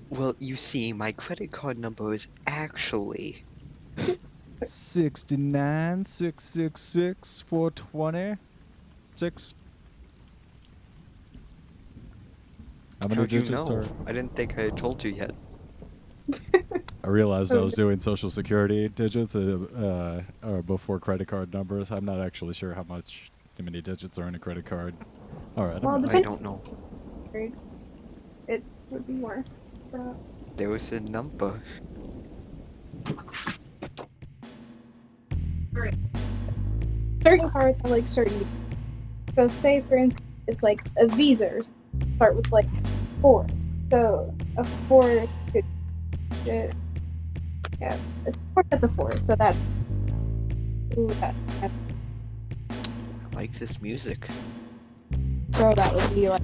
Well, you see, my credit card number is actually 69 666 420 6. How many How'd you digits know? are? I didn't think I had told you yet. I realized I Oh, was doing social security digits before credit card numbers. I'm not actually sure how many digits are in a credit card. All right, well, I'm it not. I depends. don't know. It would be more. There was a number. Certain cards have like certain. So say for instance, it's like a Visas start with like 4. So a 4 could, yeah, a 4 that's a 4. So that's that. I like this music. So that would be like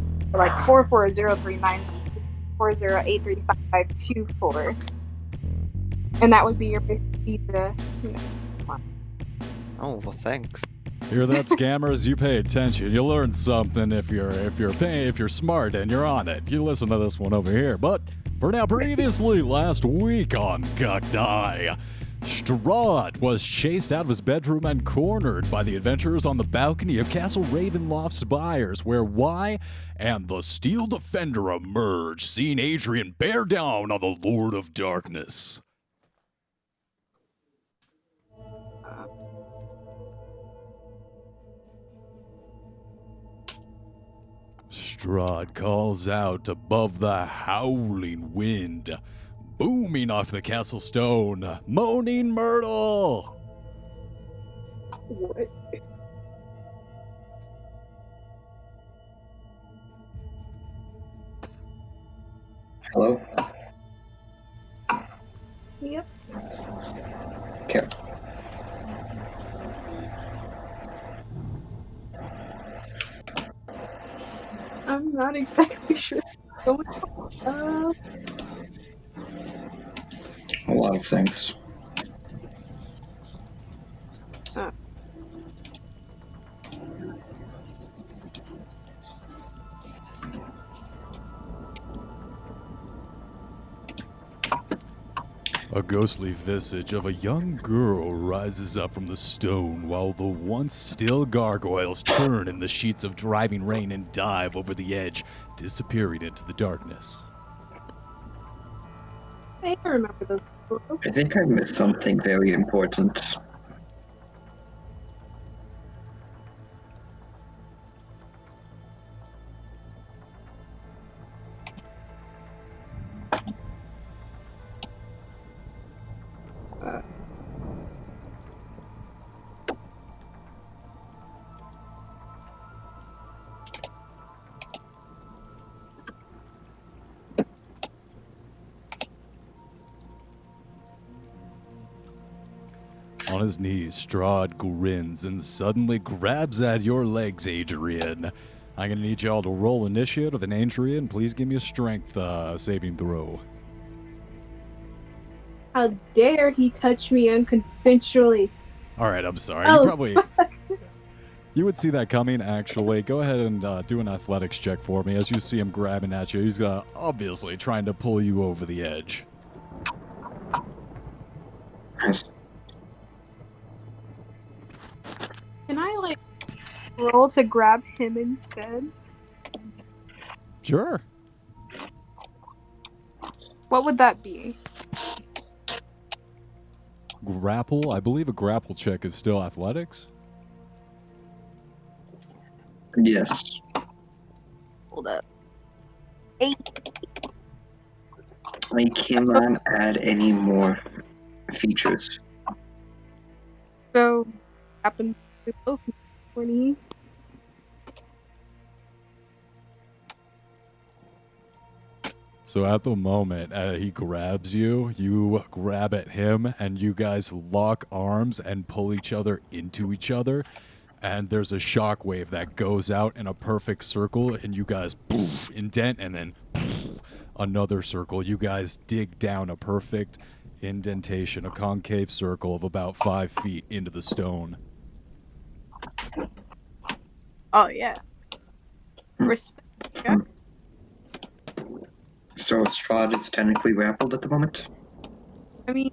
440390 40835524, and that would be your Visa. Oh, well, thanks. Hear that, scammers? You pay attention. You learn something if you're smart and you're on it. You listen to this one over here. But for now, previously last week on Cucked Eye, Strahd was chased out of his bedroom and cornered by the adventurers on the balcony of Castle Ravenloft's spires, where Y and the Steel Defender emerged, seeing Adrian bear down on the Lord of Darkness. Strahd calls out above the howling wind, booming off the castle stone, Moaning Myrtle! What? Hello? Yep. Okay. I'm not exactly sure what's going on. A lot of things. A ghostly visage of a young girl rises up from the stone while the once still gargoyles turn in the sheets of driving rain and dive over the edge, disappearing into the darkness. I remember those people. I think I missed something very important. On his knees, Strahd grins and suddenly grabs at your legs, Adrian. I'm gonna need y'all to roll initiative, and Adrian, please give me a strength saving throw. How dare he touch me unconsensually? All right, I'm sorry. Oh, You would see that coming, actually. Go ahead and do an athletics check for me. As you see him grabbing at you, he's obviously trying to pull you over the edge. Can I roll to grab him instead? Sure. What would that be? Grapple. I believe a grapple check is still athletics. Yes. Hold up. 8. I cannot add any more features. So, happens to both 20. So at the moment he grabs you, you grab at him, and you guys lock arms and pull each other into each other. And there's a shockwave that goes out in a perfect circle, and you guys poof, indent, and then poof, another circle. You guys dig down a perfect indentation, a concave circle of about 5 feet into the stone. Oh, yeah. Respect. Yeah. So Strahd is technically grappled at the moment? I mean,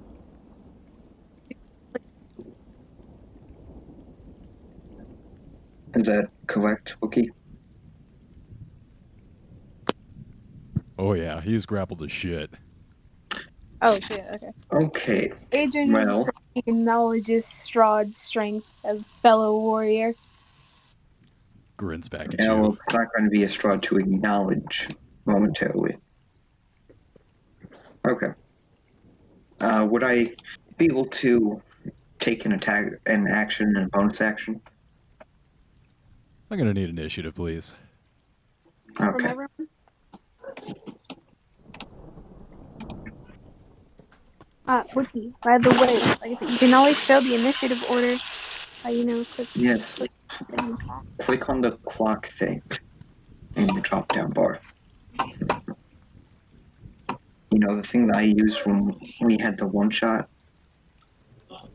Is that correct, Wookie? Oh yeah, he's grappled as shit. oh shit, okay. Okay, Adrian well, acknowledges Strahd's strength as a fellow warrior. Grins back at yeah, well, you. it's not going to be a Strahd to acknowledge momentarily. Okay. Would I be able to take an attack, an action, and a bonus action? I'm gonna need initiative, please. From Okay. everyone. Wiki, by the way, like I said, you can always show the initiative order by, click Yes, the clock. click on the clock thing in the drop-down bar. You know, the thing that I used when we had the one-shot?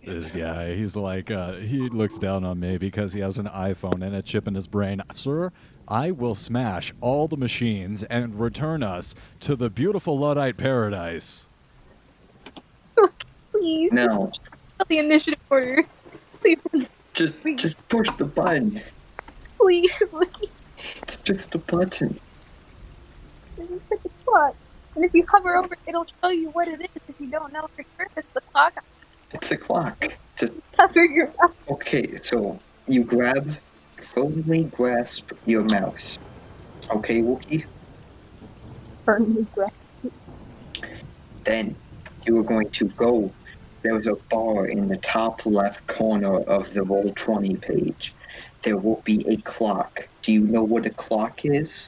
This guy, he's like, he looks down on me because he has an iPhone and a chip in his brain. Sir, I will smash all the machines and return us to the beautiful Luddite paradise. Please, No, show the initiative order. Please, just push the button. please, Wiki. It's just a button. Just click the clock. And if you hover over it, it'll show you what it is. If you don't know for sure if it's the clock, It's a clock. Just hover your mouse. okay. So you firmly grasp your mouse. Okay, Wookie. Firmly grasp. Then you are going to go. There's a bar in the top left corner of the Roll20 page. There will be a clock. Do you know what a clock is?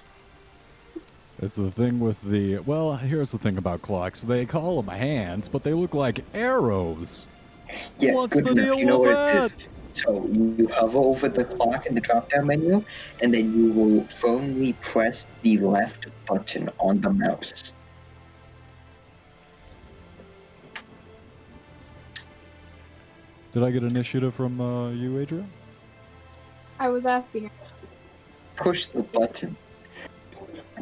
It's the thing with the, well, here's the thing about clocks. They call them hands, but they look like arrows. Yeah, What's good the enough. deal You know with what it that? is. So you hover over the clock in the drop-down menu, and then you will firmly press the left button on the mouse. Did I get initiative from you, Adrian? I was asking. Push the button.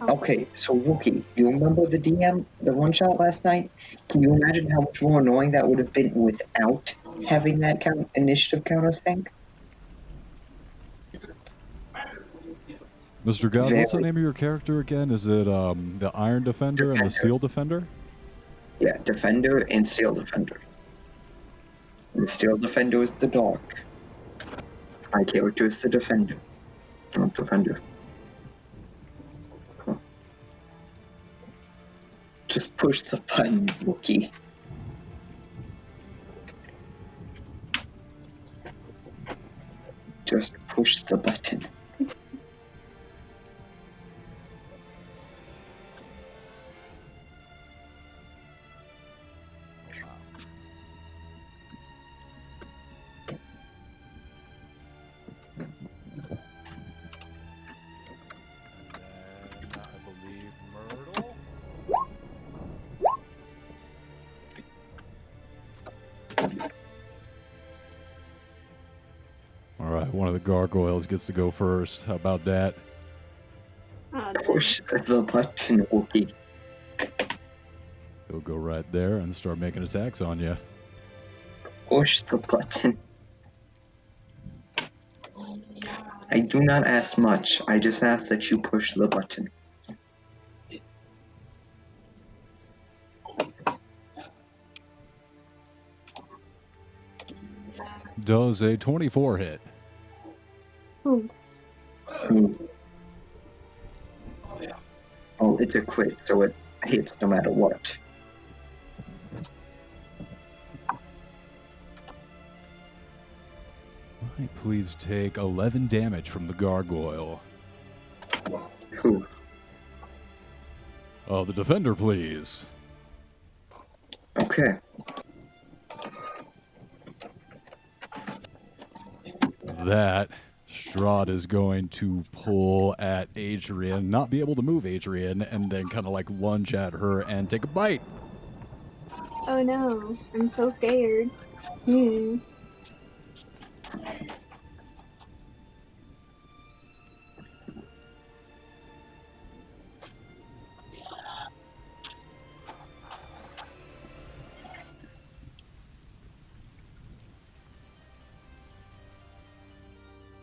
Okay, so Wookie, you remember the DM, the one-shot last night? Can you imagine how much more annoying that would have been without having that initiative counter thing? Mr. God, what's the Very- name of your character again? Is it the Iron Defender and the Defender. Steel Defender? Yeah, Defender and Steel Defender. The Steel Defender is the dog. My character is the Defender. Not Defender. Just push the button, Wookie. Just push the button. All right, one of the gargoyles gets to go first. How about that? Push the button, Wookie. He'll go right there and start making attacks on you. Push the button. I do not ask much. I just ask that you push the button. Does a 24 hit? Oops. Oh, it's a crit, so it hits no matter what. Might please take 11 damage from the gargoyle. Who? Oh, the defender, please. Okay. That Strahd is going to pull at Adrian, not be able to move Adrian, and then kind of like lunge at her and take a bite. Oh no, I'm so scared.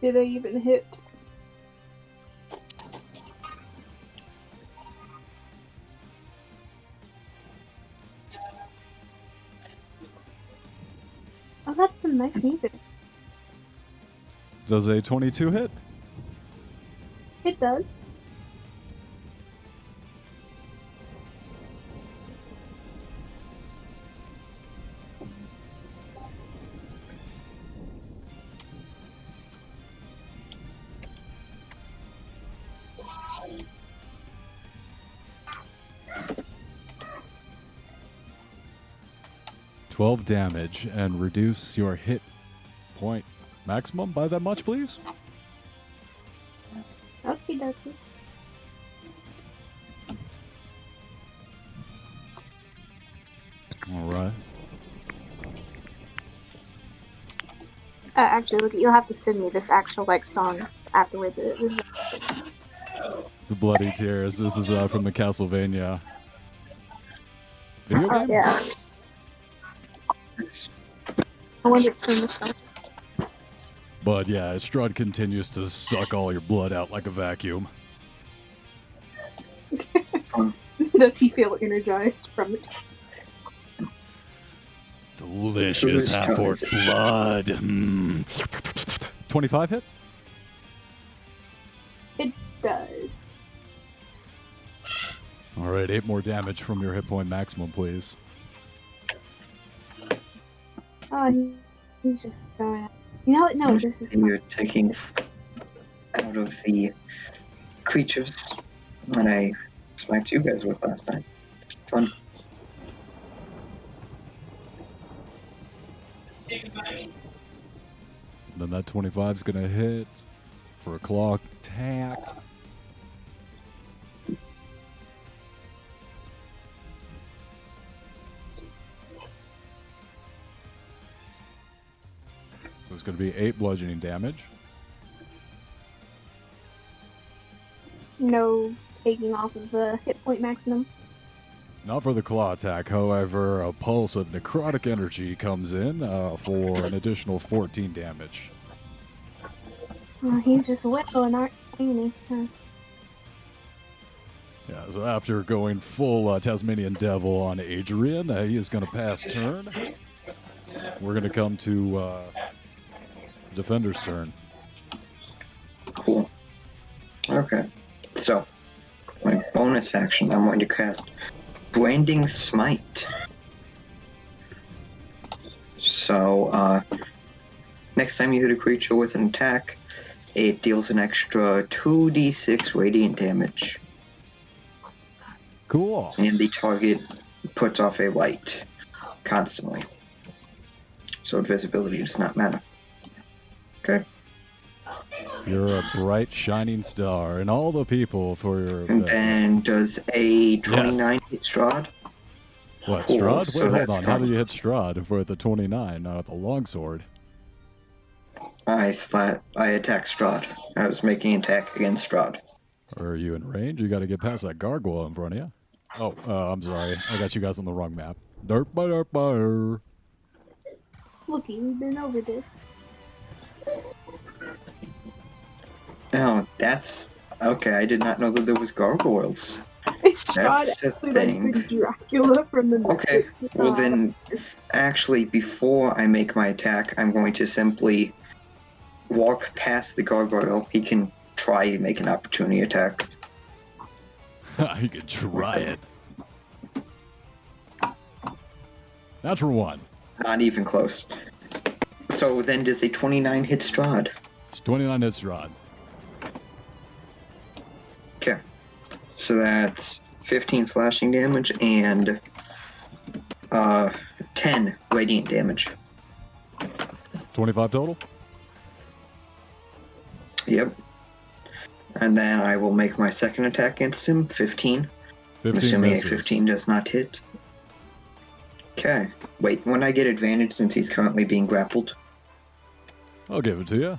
Did they even hit? Oh, that's some nice music. Does a 22 hit? It does. $12 damage, and reduce your hit point maximum by that much, please. Okie dokie. All right. Actually, look, you'll have to send me this actual song afterwards. It was It's a Bloody Tears. This is from the Castlevania video game. yeah. I wonder if it's in this one. But yeah, Strahd continues to suck all your blood out like a vacuum. Does he feel energized from it? Delicious half-orc blood. 25 hit? It does. All right, 8 more damage from your hit point maximum, please. Oh, he's just going. You know what? No, this is fine. You're taking out of the creatures that I smacked you guys with last night. Fun. Then that 25 is going to hit for a claw attack. So it's going to be 8 bludgeoning damage. No taking off of the hit point maximum. Not for the claw attack, however, a pulse of necrotic energy comes in for an additional 14 damage. Oh, he's just whittling, aren't he? Huh. Yeah, so after going full Tasmanian Devil on Adrian, he is going to pass turn. We're going to come to Defender's turn. Cool. Okay. So, my bonus action, I'm going to cast Branding Smite. So, next time you hit a creature with an attack, it deals an extra 2d6 radiant damage. Cool. And the target puts off a light constantly. So invisibility does not matter. Okay. You're a bright, shining star, and all the people for your... And then does a 29 hit Strahd? What, Cool, Strahd? so Wait, hold that's on. How fine. do you hit Strahd for the 29 with the longsword? I attack Strahd. I was making an attack against Strahd. Are you in range? You got to get past that gargoyle in front of you. Oh, I'm sorry. I got you guys on the wrong map. Derp. Looky, we've been over this. Oh, that's... Okay, I did not know that there was gargoyles. It's Strahd That's the actually thing. pretty Dracula from the Okay, Netflix. well then, actually, before I make my attack, I'm going to simply walk past the gargoyle. He can try and make an opportunity attack. You can try it. Natural 1. Not even close. So then does a 29 hit Strahd? It's 29 hits Strahd. Okay. So that's 15 slashing damage and 10 radiant damage. 25 total? Yep. And then I will make my second attack against him, 15. 15 Assuming misses. a 15 does not hit. Okay. Wait, when I get advantage since he's currently being grappled, I'll give it to you.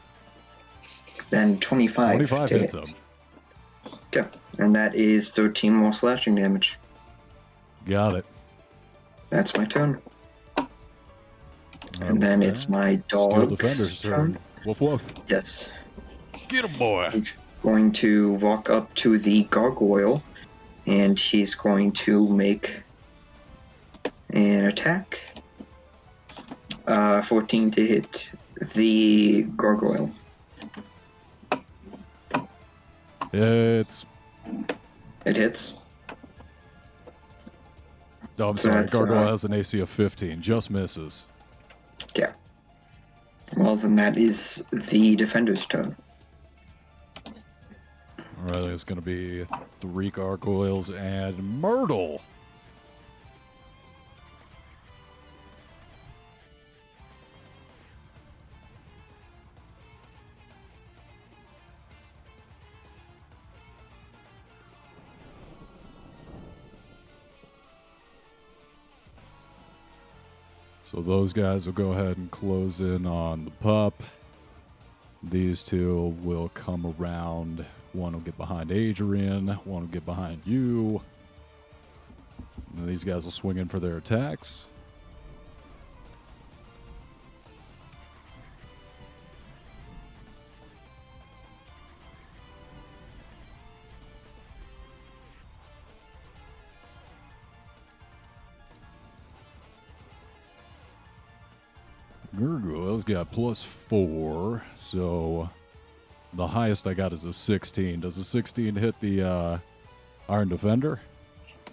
then 25 25 to hits hit. him. Okay. And that is 13 more slashing damage. Got it. That's my turn. And then Okay. it's my Steel dog. Defender's turn. Woof woof. Yes. Get him, boy. He's going to walk up to the gargoyle, and he's going to make an attack. 14 to hit the gargoyle. It hits. Oh, I'm So sorry. that's, Gargoyle has an AC of 15. Just misses. Yeah. Well, then that is the defender's turn. Alright, it's going to be 3 gargoyles and Myrtle. So those guys will go ahead and close in on the pup. These two will come around. One will get behind Adrian. One will get behind you. And these guys will swing in for their attacks. Gargoyle's got +4, so the highest I got is a 16. Does a 16 hit the Iron Defender?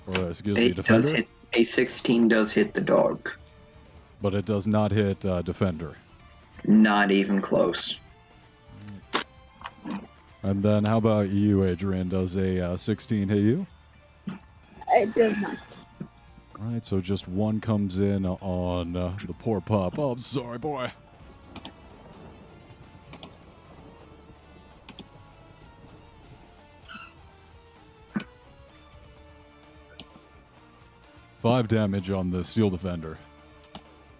Or excuse me, Defender? A 16 does hit the dog. But it does not hit Defender. Not even close. And then how about you, Adrian? Does a 16 hit you? It does not. All right, so just one comes in on the poor pup. Oh, I'm sorry, boy. Five damage on the Steel Defender.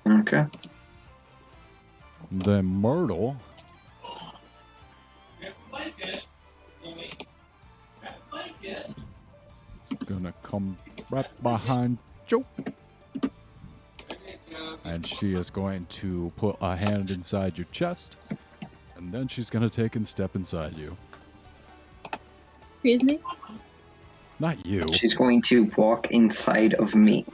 Okay. Then Myrtle. Is gonna come right behind Joe. And she is going to put a hand inside your chest. And then she's gonna take and step inside you. Excuse me? Not you. She's going to walk inside of me.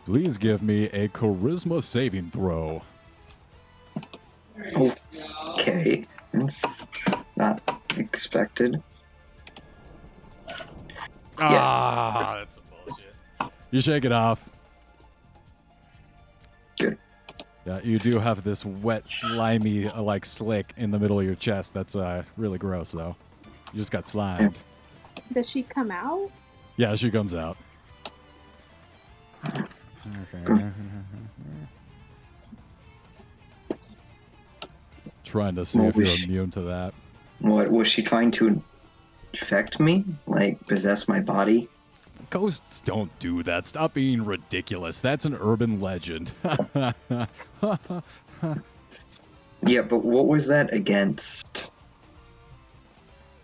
Please give me a charisma saving throw. Okay. That's not expected. Ah, that's some bullshit. You shake it off. Good. Yeah, you do have this wet, slimy, like slick in the middle of your chest. That's really gross, though. You just got slimed. Does she come out? Yeah, she comes out. Trying to see What if was you're she- immune to that. What was she trying to infect me? Like possess my body? Ghosts don't do that. Stop being ridiculous. That's an urban legend. Yeah, but what was that against?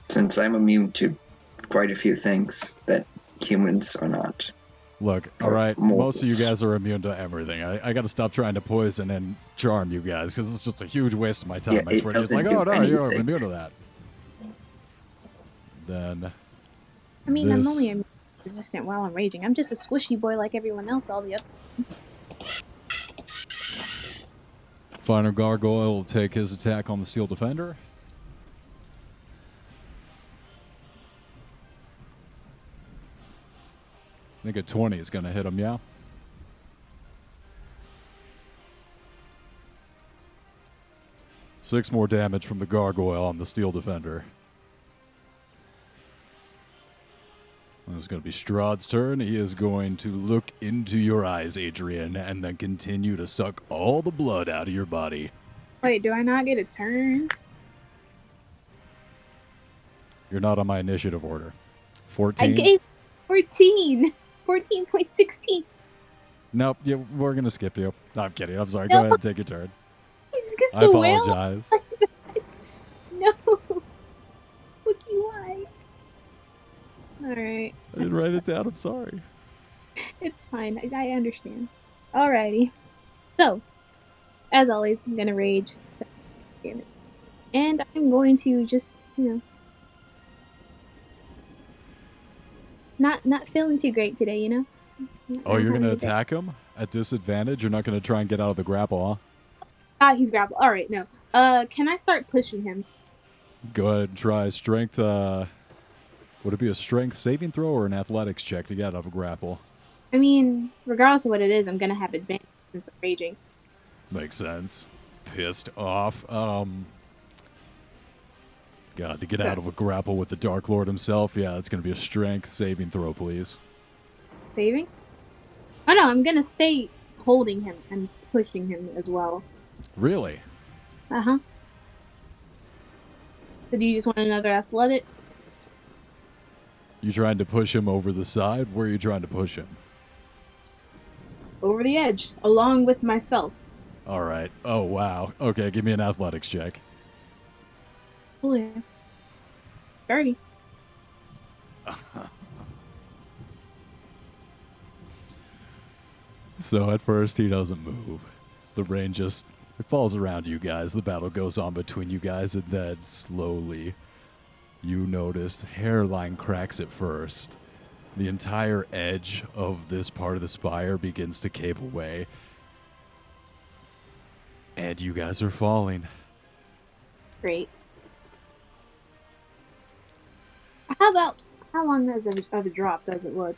Since I'm immune to quite a few things that humans are not. Look, all right, most of you guys are immune to everything. I got to stop trying to poison and charm you guys because it's just a huge waste of my time. Yeah, I swear. it It's like, doesn't oh do no, you're anything. immune to that. Then. I mean, I'm this- only immune resistant while I'm raging. I'm just a squishy boy like everyone else, all the other. Final Gargoyle will take his attack on the Steel Defender. I think a 20 is going to hit him, yeah? Six more damage from the Gargoyle on the Steel Defender. And it's going to be Strahd's turn. He is going to look into your eyes, Adrian, and then continue to suck all the blood out of your body. Wait, do I not get a turn? You're not on my initiative order. 14? I gave 14. 14.16. Nope, we're going to skip you. No, I'm kidding. I'm sorry. No. Go ahead and take your turn. You just get I so well. apologize. No. Wookie, why? Alright. I didn't write it down. I'm sorry. It's fine. I understand. Alrighty. So, as always, I'm gonna rage. And I'm going to just, not feeling too great today, Oh, you're going to having a good day. attack him at disadvantage? You're not going to try and get out of the grapple, huh? Ah, he's grappled. All right, no. Can I start pushing him? Go ahead and try strength. Would it be a strength saving throw or an athletics check to get out of a grapple? I mean, regardless of what it is, I'm gonna have advantage since I'm raging. Makes sense. Pissed off. God, to get out of a grapple with the Dark Lord himself, yeah, it's going to be a strength saving throw, please. Saving? Oh no, I'm gonna stay holding him and pushing him as well. Really? Uh-huh. So do you just want another athletics? You trying to push him over the side? Where are you trying to push him? Over the edge, along with myself. All right. Oh, wow. Okay, give me an athletics check. Oh yeah. 30. So at first he doesn't move. The rain just it falls around you guys. The battle goes on between you guys, and then slowly you notice hairline cracks at first. The entire edge of this part of the spire begins to cave away. And you guys are falling. Great. How long of a drop does it look?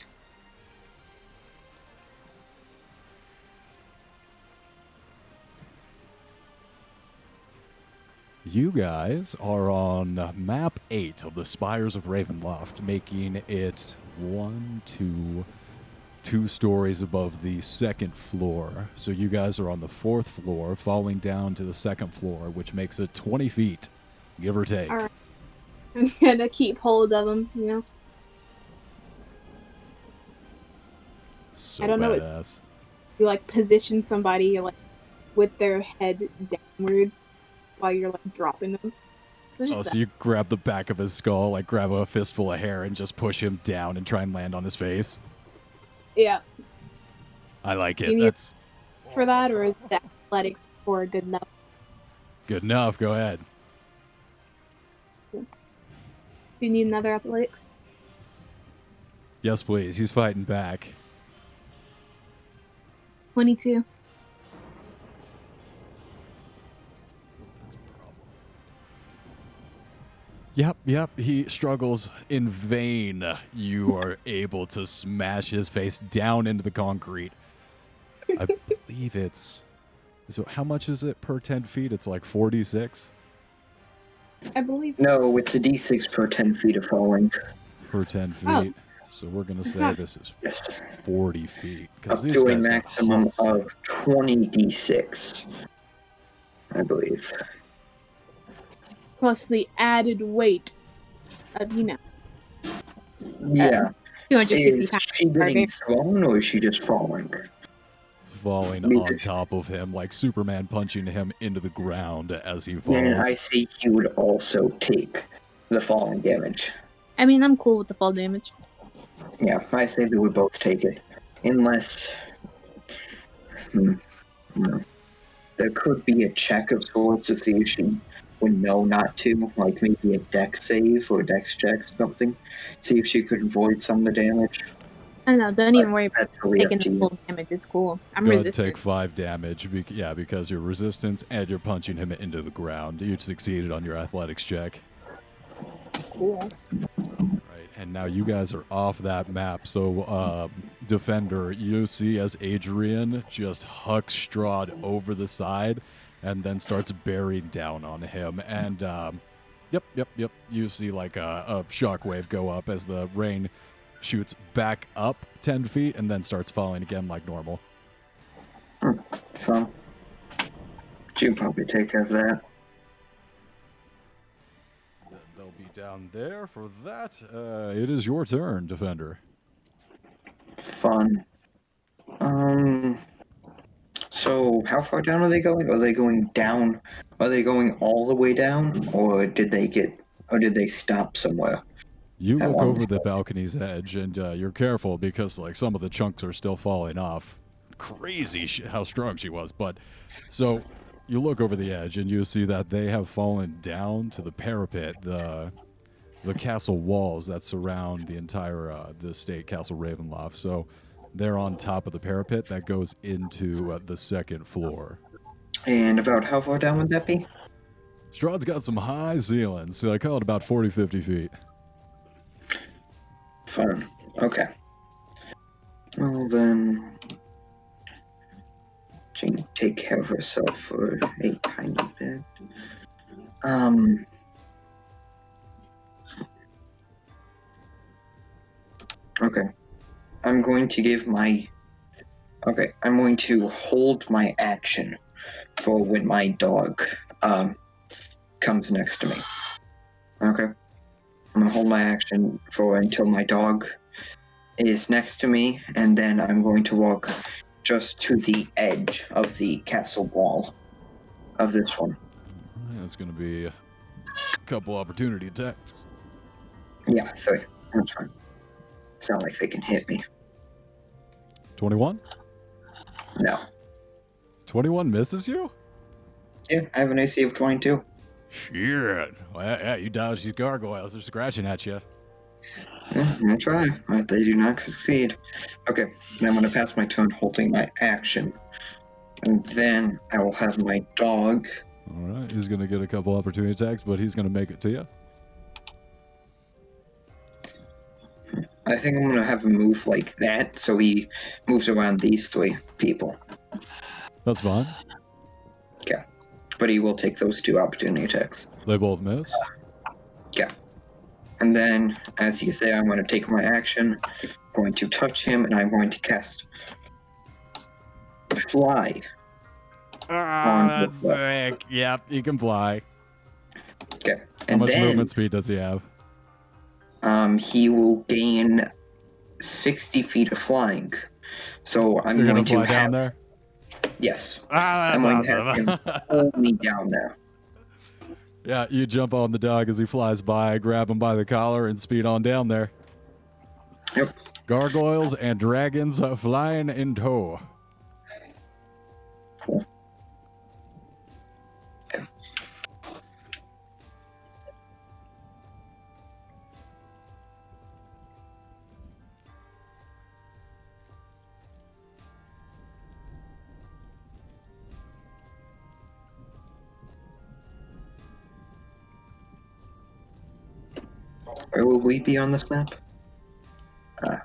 You guys are on map 8 of the Spires of Ravenloft, making it two stories above the second floor. So you guys are on the 4th floor, falling down to the 2nd floor, which makes it 20 feet, give or take. All right. I'm gonna keep hold of him, So I don't know badass. You position somebody with their head downwards while you're dropping them. So you grab the back of his skull, grab a fistful of hair and just push him down and try and land on his face. Yeah. I like it. You need That's for that, or is the athletics for good enough? good enough. Go ahead. Do you need another athletics? Yes, please. He's fighting back. 22. Yep. He struggles in vain. You are able to smash his face down into the concrete. I believe it's... So how much is it per 10 feet? It's 46? I believe so. No, it's a d6 per 10 feet of falling. Per 10 feet. Oh. So we're going to say this is Yes. 40 feet. Up Because this to a guy's got maximum hustle. of 20 d6, I believe. Plus the added weight of, Yeah. 260 Is pounds. she getting thrown or is she just falling? Falling Me on too. top of him, like Superman punching him into the ground as he falls. And I see he would also take the falling damage. I mean, I'm cool with the fall damage. Yeah, I say they would both take it. Unless... no. There could be a check of sorts to see if she would know not to, maybe a dex save or a dex check or something. See if she could avoid some of the damage. I don't know, don't even worry about That's really up taking to the you. full damage. It's cool. I'm Go ahead and resistant. take 5 damage. Because you're resistance and you're punching him into the ground. You succeeded on your athletics check. Cool. Right, and now you guys are off that map. So, Defender, you see as Adrian just hucks Strahd over the side and then starts bearing down on him. And, yep. You see a shockwave go up as the rain shoots back up 10 feet and then starts falling again like normal. Fun. She can probably take care of that. Then they'll be down there for that. It is your turn, Defender. Fun. So how far down are they going? Are they going down? Are they going all the way down, or did they stop somewhere? You How look long over is the it? balcony's edge, and you're careful because some of the chunks are still falling off. Crazy how strong she was, but so you look over the edge and you see that they have fallen down to the parapet, the castle walls that surround the entire the state Castle Ravenloft. So they're on top of the parapet that goes into the second floor. And about how far down would that be? Strahd's got some high ceilings, so I call it about 40, 50 feet. Fine. Okay. Well then, she can take care of herself for a tiny bit. Okay. I'm going to hold my action for when my dog comes next to me. Okay. I'm gonna hold my action for until my dog is next to me, and then I'm going to walk just to the edge of the castle wall of this one. That's going to be a couple opportunity attacks. Yeah, 3. That's fine. It's not like they can hit me. 21? No. 21 misses you? Yeah, I have an AC of 22. Shit. Well, yeah, you dodged these gargoyles. They're scratching at you. Yeah, I try, but they do not succeed. Okay, then I'm going to pass my turn holding my action. And then I will have my dog. All right, he's going to get a couple opportunity attacks, but he's going to make it to you. I think I'm going to have him move like that, so he moves around these 3 people. That's fine. Okay. But he will take those 2 opportunity attacks. They both miss. Yeah. And then, as he's there, I'm going to take my action, going to touch him, and I'm going to cast Fly. That's sick. Yep, he can fly. Okay. How And much then, movement speed does he have? he will gain 60 feet of flying. So I'm You're going going to fly to down there? Yes. Ah, I'm that's going to have awesome. him hold me down there. Yeah, you jump on the dog as he flies by, grab him by the collar, and speed on down there. Yep. Gargoyles and dragons flying in tow. Cool. Where will we be on this map?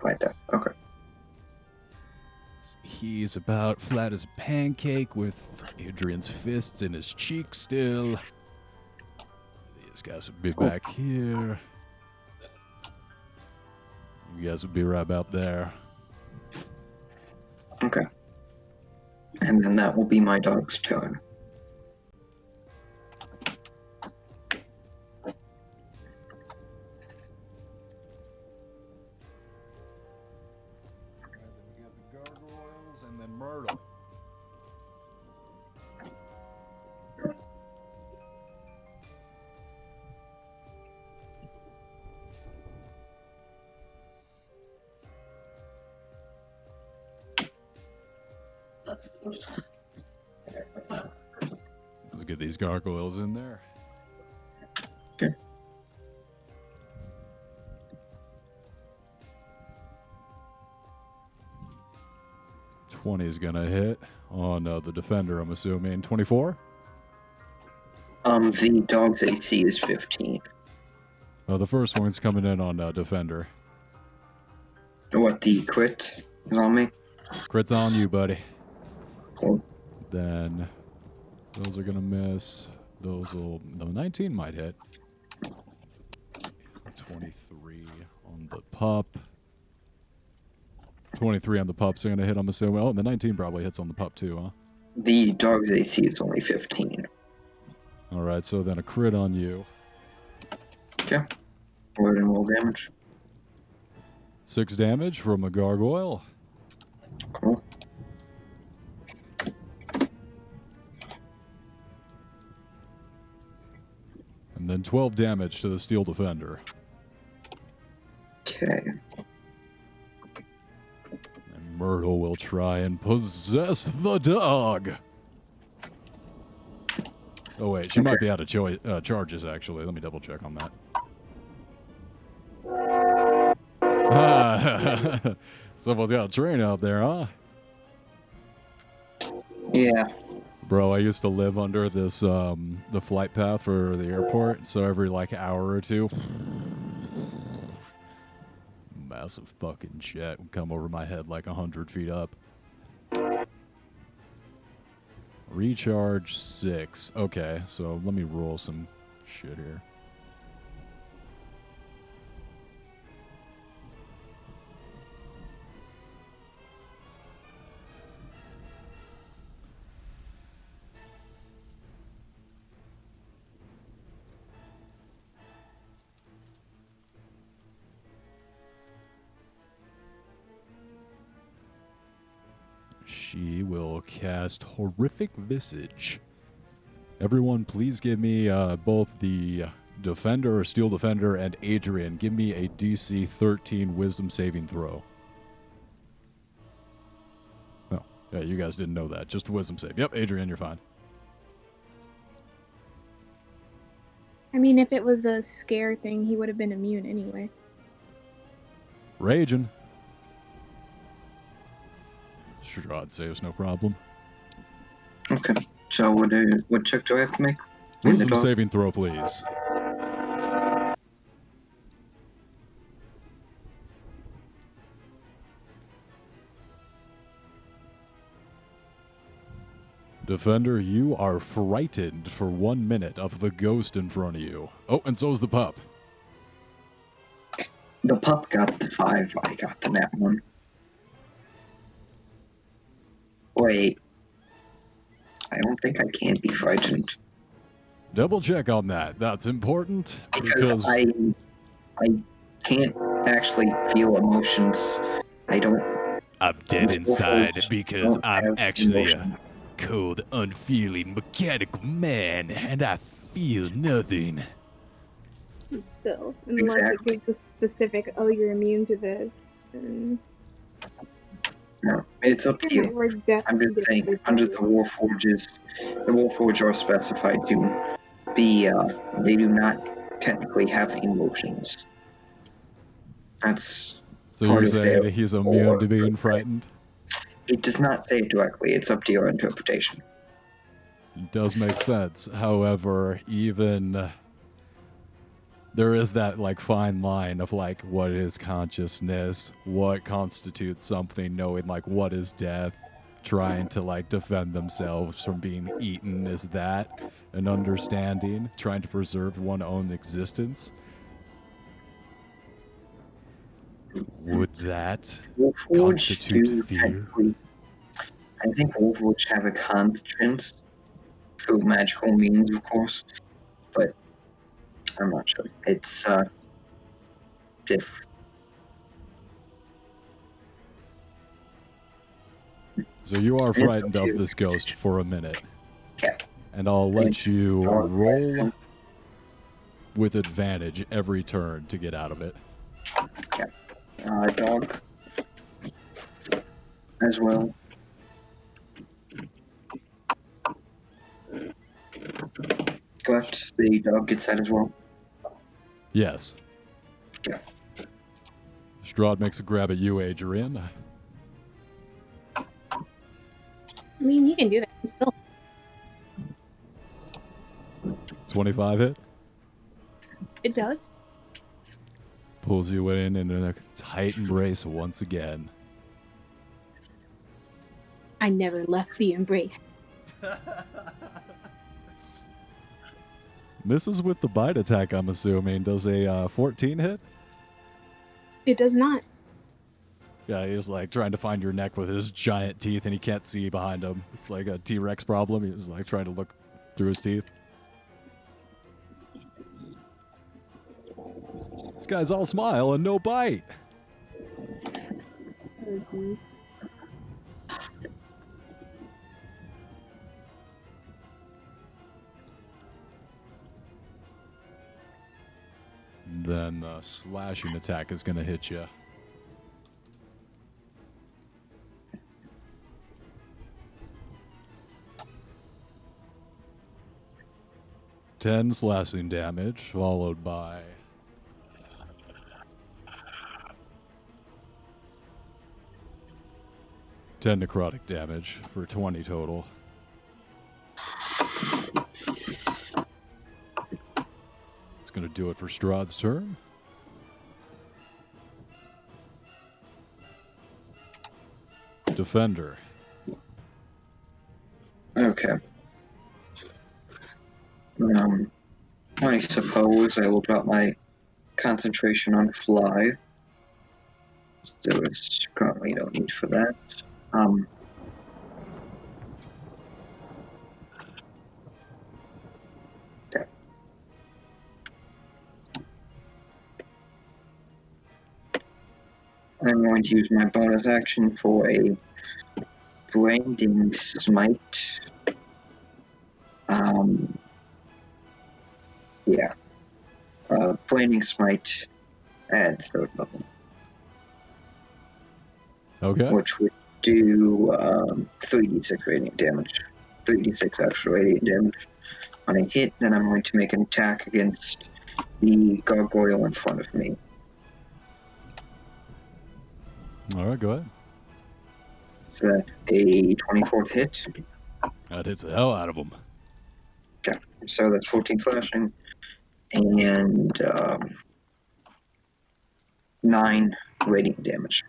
Right there. Okay. He's about flat as a pancake with Adrian's fists in his cheek still. These guys would be back here. You guys would be right about there. Okay. And then that will be my dog's turn. We got the gargoyles and then Myrtle. Let's get these gargoyles in there. Okay. '20 is gonna hit on the defender, I'm assuming. 24? The dog's AC is 15. The first one's coming in on defender. What, the crit is on me? Crit's on you, buddy. Cool. Then those are gonna miss. Those will. The 19 might hit. 23 on the pup. 23 on the pup, so gonna hit. I'm assuming. Oh, the 19 probably hits on the pup too, huh? The dog's AC is only 15. All right, so then a crit on you. Okay. Roll and roll damage. 6 damage from a gargoyle. Cool. And then 12 damage to the steel defender. Okay. And Myrtle will try and possess the dog. Oh wait, she might Okay. be out of charges actually. Let me double check on that. Someone's got a train out there, huh? Yeah. Bro, I used to live under this the flight path for the airport, so every like hour or two, massive fucking jet would come over my head like 100 feet up. Recharge 6. Okay, so let me roll some shit here. She will cast Horrific Visage. Everyone, please give me both the Defender or Steel Defender and Adrian. Give me a DC 13 Wisdom saving throw. Oh, yeah, you guys didn't know that. Just a Wisdom save. Yep, Adrian, you're fine. I mean, if it was a scare thing, he would have been immune anyway. Raging. Strahd saves, no problem. Okay. So what check do I have to make? Wisdom saving throw, please. Defender, you are frightened for 1 minute of the ghost in front of you. Oh, and so's the pup. The pup got the 5. I got the nat 1. Wait. I don't think I can be frightened. Double check on that. That's important Because I can't actually feel emotions. I don't. I'm dead inside because don't I'm have actually a emotion. cold, unfeeling, mechanical man, and I feel nothing. Still, unless Exactly. it gives a specific, oh, you're immune to this. And No, it's up to you. we're I'm just saying, under the Warforges, the Warforged are specified to be, they do not technically have emotions. That's So part you're of saying their he's immune lore. to being frightened? It does not say it directly, it's up to your interpretation. It does make sense. However, even there is that like fine line of like what is consciousness, what constitutes something, knowing like what is death, trying to like defend themselves from being eaten. Is that an understanding? Trying to preserve one's own existence? Would that Warforged constitute do fear? technically, I think Warforged have a conscience through magical means, of course, but I'm not sure. It's, different. So you are It's up frightened to of you. this ghost for a minute, Yeah. and I'll let you Or- roll with advantage every turn to get out of it. Dog as well. Correct. The dog gets that as well. Yes. Yeah. Strahd makes a grab at you, Adrian. I mean, you can do that. I'm still. 25 hit. It does. Pulls you in a tight embrace once again. I never left the embrace. Misses with the bite attack, I'm assuming. Does a 14 hit? It does not. Yeah, he's like trying to find your neck with his giant teeth and he can't see behind him. It's like a T-Rex problem. He's like trying to look through his teeth. This guy's all smile and no bite. Oh, geez. Then the slashing attack is going to hit you. 10 slashing damage, followed by 10 necrotic damage for 20 total. It's going to do it for Strahd's turn. Defender. Okay. I suppose I will drop my concentration on fly. There is currently no need for that. Okay. I'm going to use my bonus action for a branding smite. Yeah. Branding smite at 3rd level. Okay. Which would do 3d6 radiant damage. 3d6 actual radiant damage. On a hit, then I'm going to make an attack against the gargoyle in front of me. All right, go ahead. So that's a 24 hit. That hits the hell out of him. Okay, so that's 14 slashing and 9 radiant damage.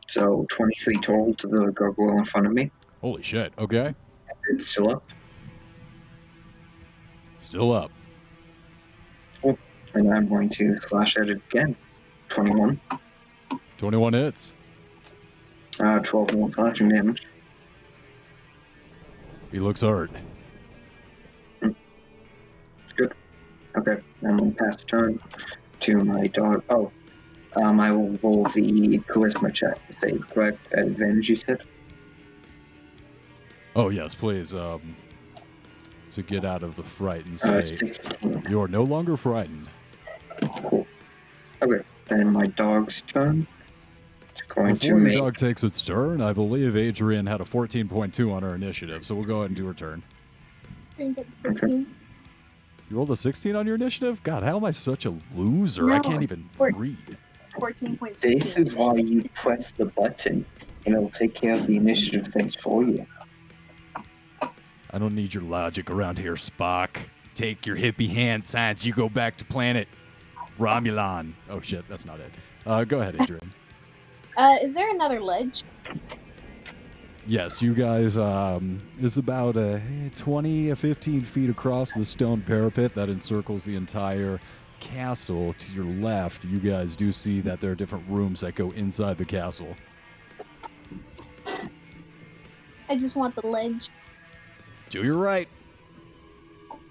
So 23 total to the gargoyle in front of me. Holy shit. Okay. It's still up. Still up. Cool. And I'm going to slash at it again. 21. 21 hits. 12 more slashing damage. He looks hurt. Good. Okay, I'm going to pass the turn to my dog. Oh, I will roll the charisma check to save, correct? At advantage, you said? Oh, yes, please. To get out of the frightened state. 16. You're no longer frightened. Cool. Okay, then my dog's turn. It's going Before to your make... dog takes its turn, I believe Adrian had a 14.2 on her initiative, so we'll go ahead and do her turn. I think it's 16. You rolled a 16 on your initiative? God, how am I such a loser? No, I can't even read. 14.16. This is why you press the button, and it'll take care of the initiative things for you. I don't need your logic around here, Spock. Take your hippie hand signs. You go back to planet Romulan. Oh, shit, that's not it. Go ahead, Adrian. Is there another ledge? Yes, you guys, is about 20 to 15 feet across the stone parapet that encircles the entire castle. To your left, you guys do see that there are different rooms that go inside the castle. I just want the ledge. To your right.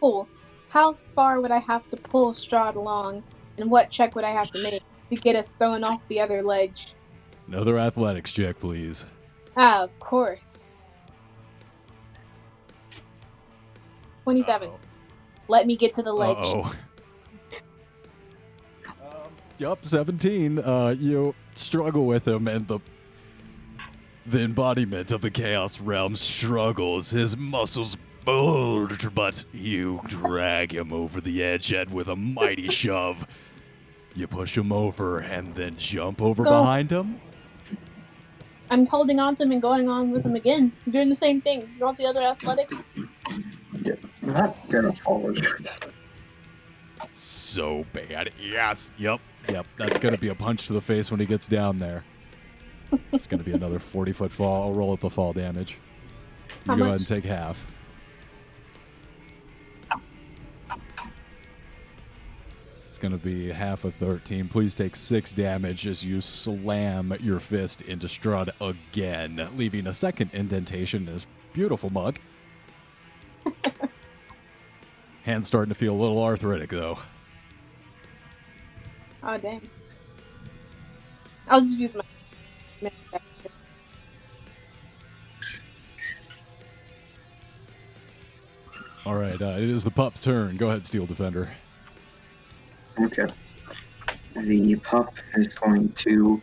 Cool. How far would I have to pull Strahd along, and what check would I have to make to get us thrown off the other ledge? Another athletics check, please. Ah, of course. 27. Let me get to the ledge. Uh-oh. Yup, 17. You struggle with him, and the embodiment of the Chaos Realm struggles. His muscles bulge, but you drag him over the edge, and with a mighty shove, you push him over and then jump over Go. behind him. I'm holding on to him and going on with him again. I'm doing the same thing. You want the other athletics? Yeah, I'm not gonna follow you. So bad. Yes. Yep. That's going to be a punch to the face when he gets down there. It's going to be another 40-foot fall. I'll roll up the fall damage. You How go ahead much? and take half. It's going to be half of 13. Please take 6 damage as you slam your fist into Strahd again, leaving a second indentation in his beautiful mug. Hand's starting to feel a little arthritic, though. Oh, dang. I'll just use my... All right, it is the pup's turn. Go ahead, Steel Defender. Okay. The pup is going to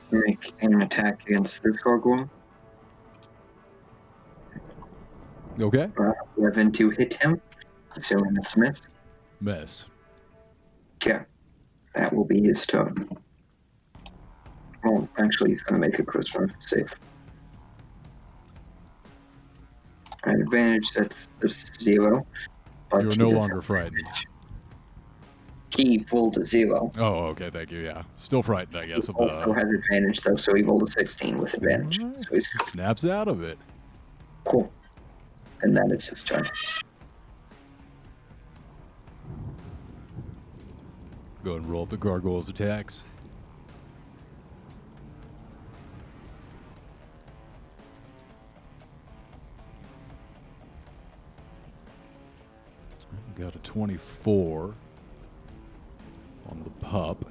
make an attack against this gargoyle. Okay. 11 to hit him. Assuming that's a miss. Miss. Okay. That will be his turn. Oh, actually, he's going to make a charisma save. At advantage, that's 0. But You're he no does longer have frightened. advantage. He rolled a 0. Oh, okay, thank you, yeah. Still frightened, I guess, He of also the... has advantage, though, so he rolled a 16 with advantage. Alright. So he's Snaps out of it. cool. And then it's his turn. Go ahead and roll up the gargoyle's attacks. Got a 24 on the pup.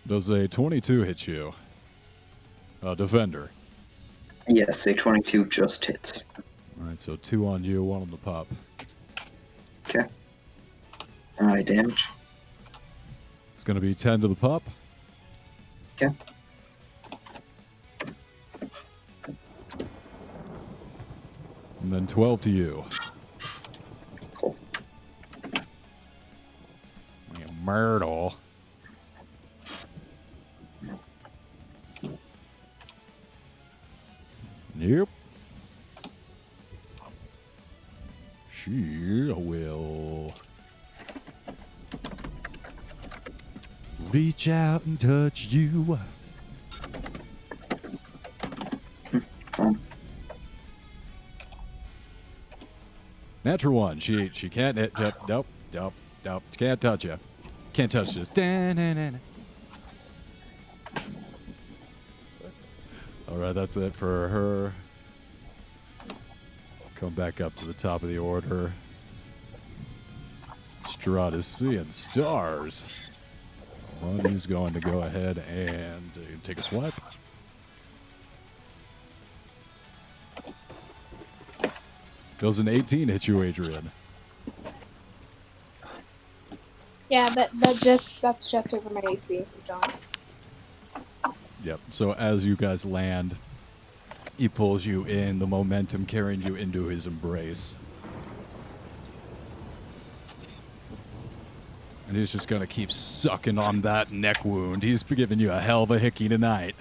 Does a 22 hit you? Defender. Yes, a 22 just hits. Alright, so 2 on you, 1 on the pup. Okay. Damage. It's going to be 10 to the pup. Okay. And then 12 to you. Cool. You Myrtle. Yep. She will reach out and touch you. Natural 1. She can't hit. Nope. She can't touch you. Can't touch this. Da-na-na-na. All right, that's it for her. Come back up to the top of the order. Strahd is seeing stars. But he's going to go ahead and take a swipe. Does an 18 hit you, Adrian? Yeah, that's just over my AC, John. Yep. So as you guys land, he pulls you in, the momentum carrying you into his embrace. And he's just going to keep sucking on that neck wound. He's giving you a hell of a hickey tonight.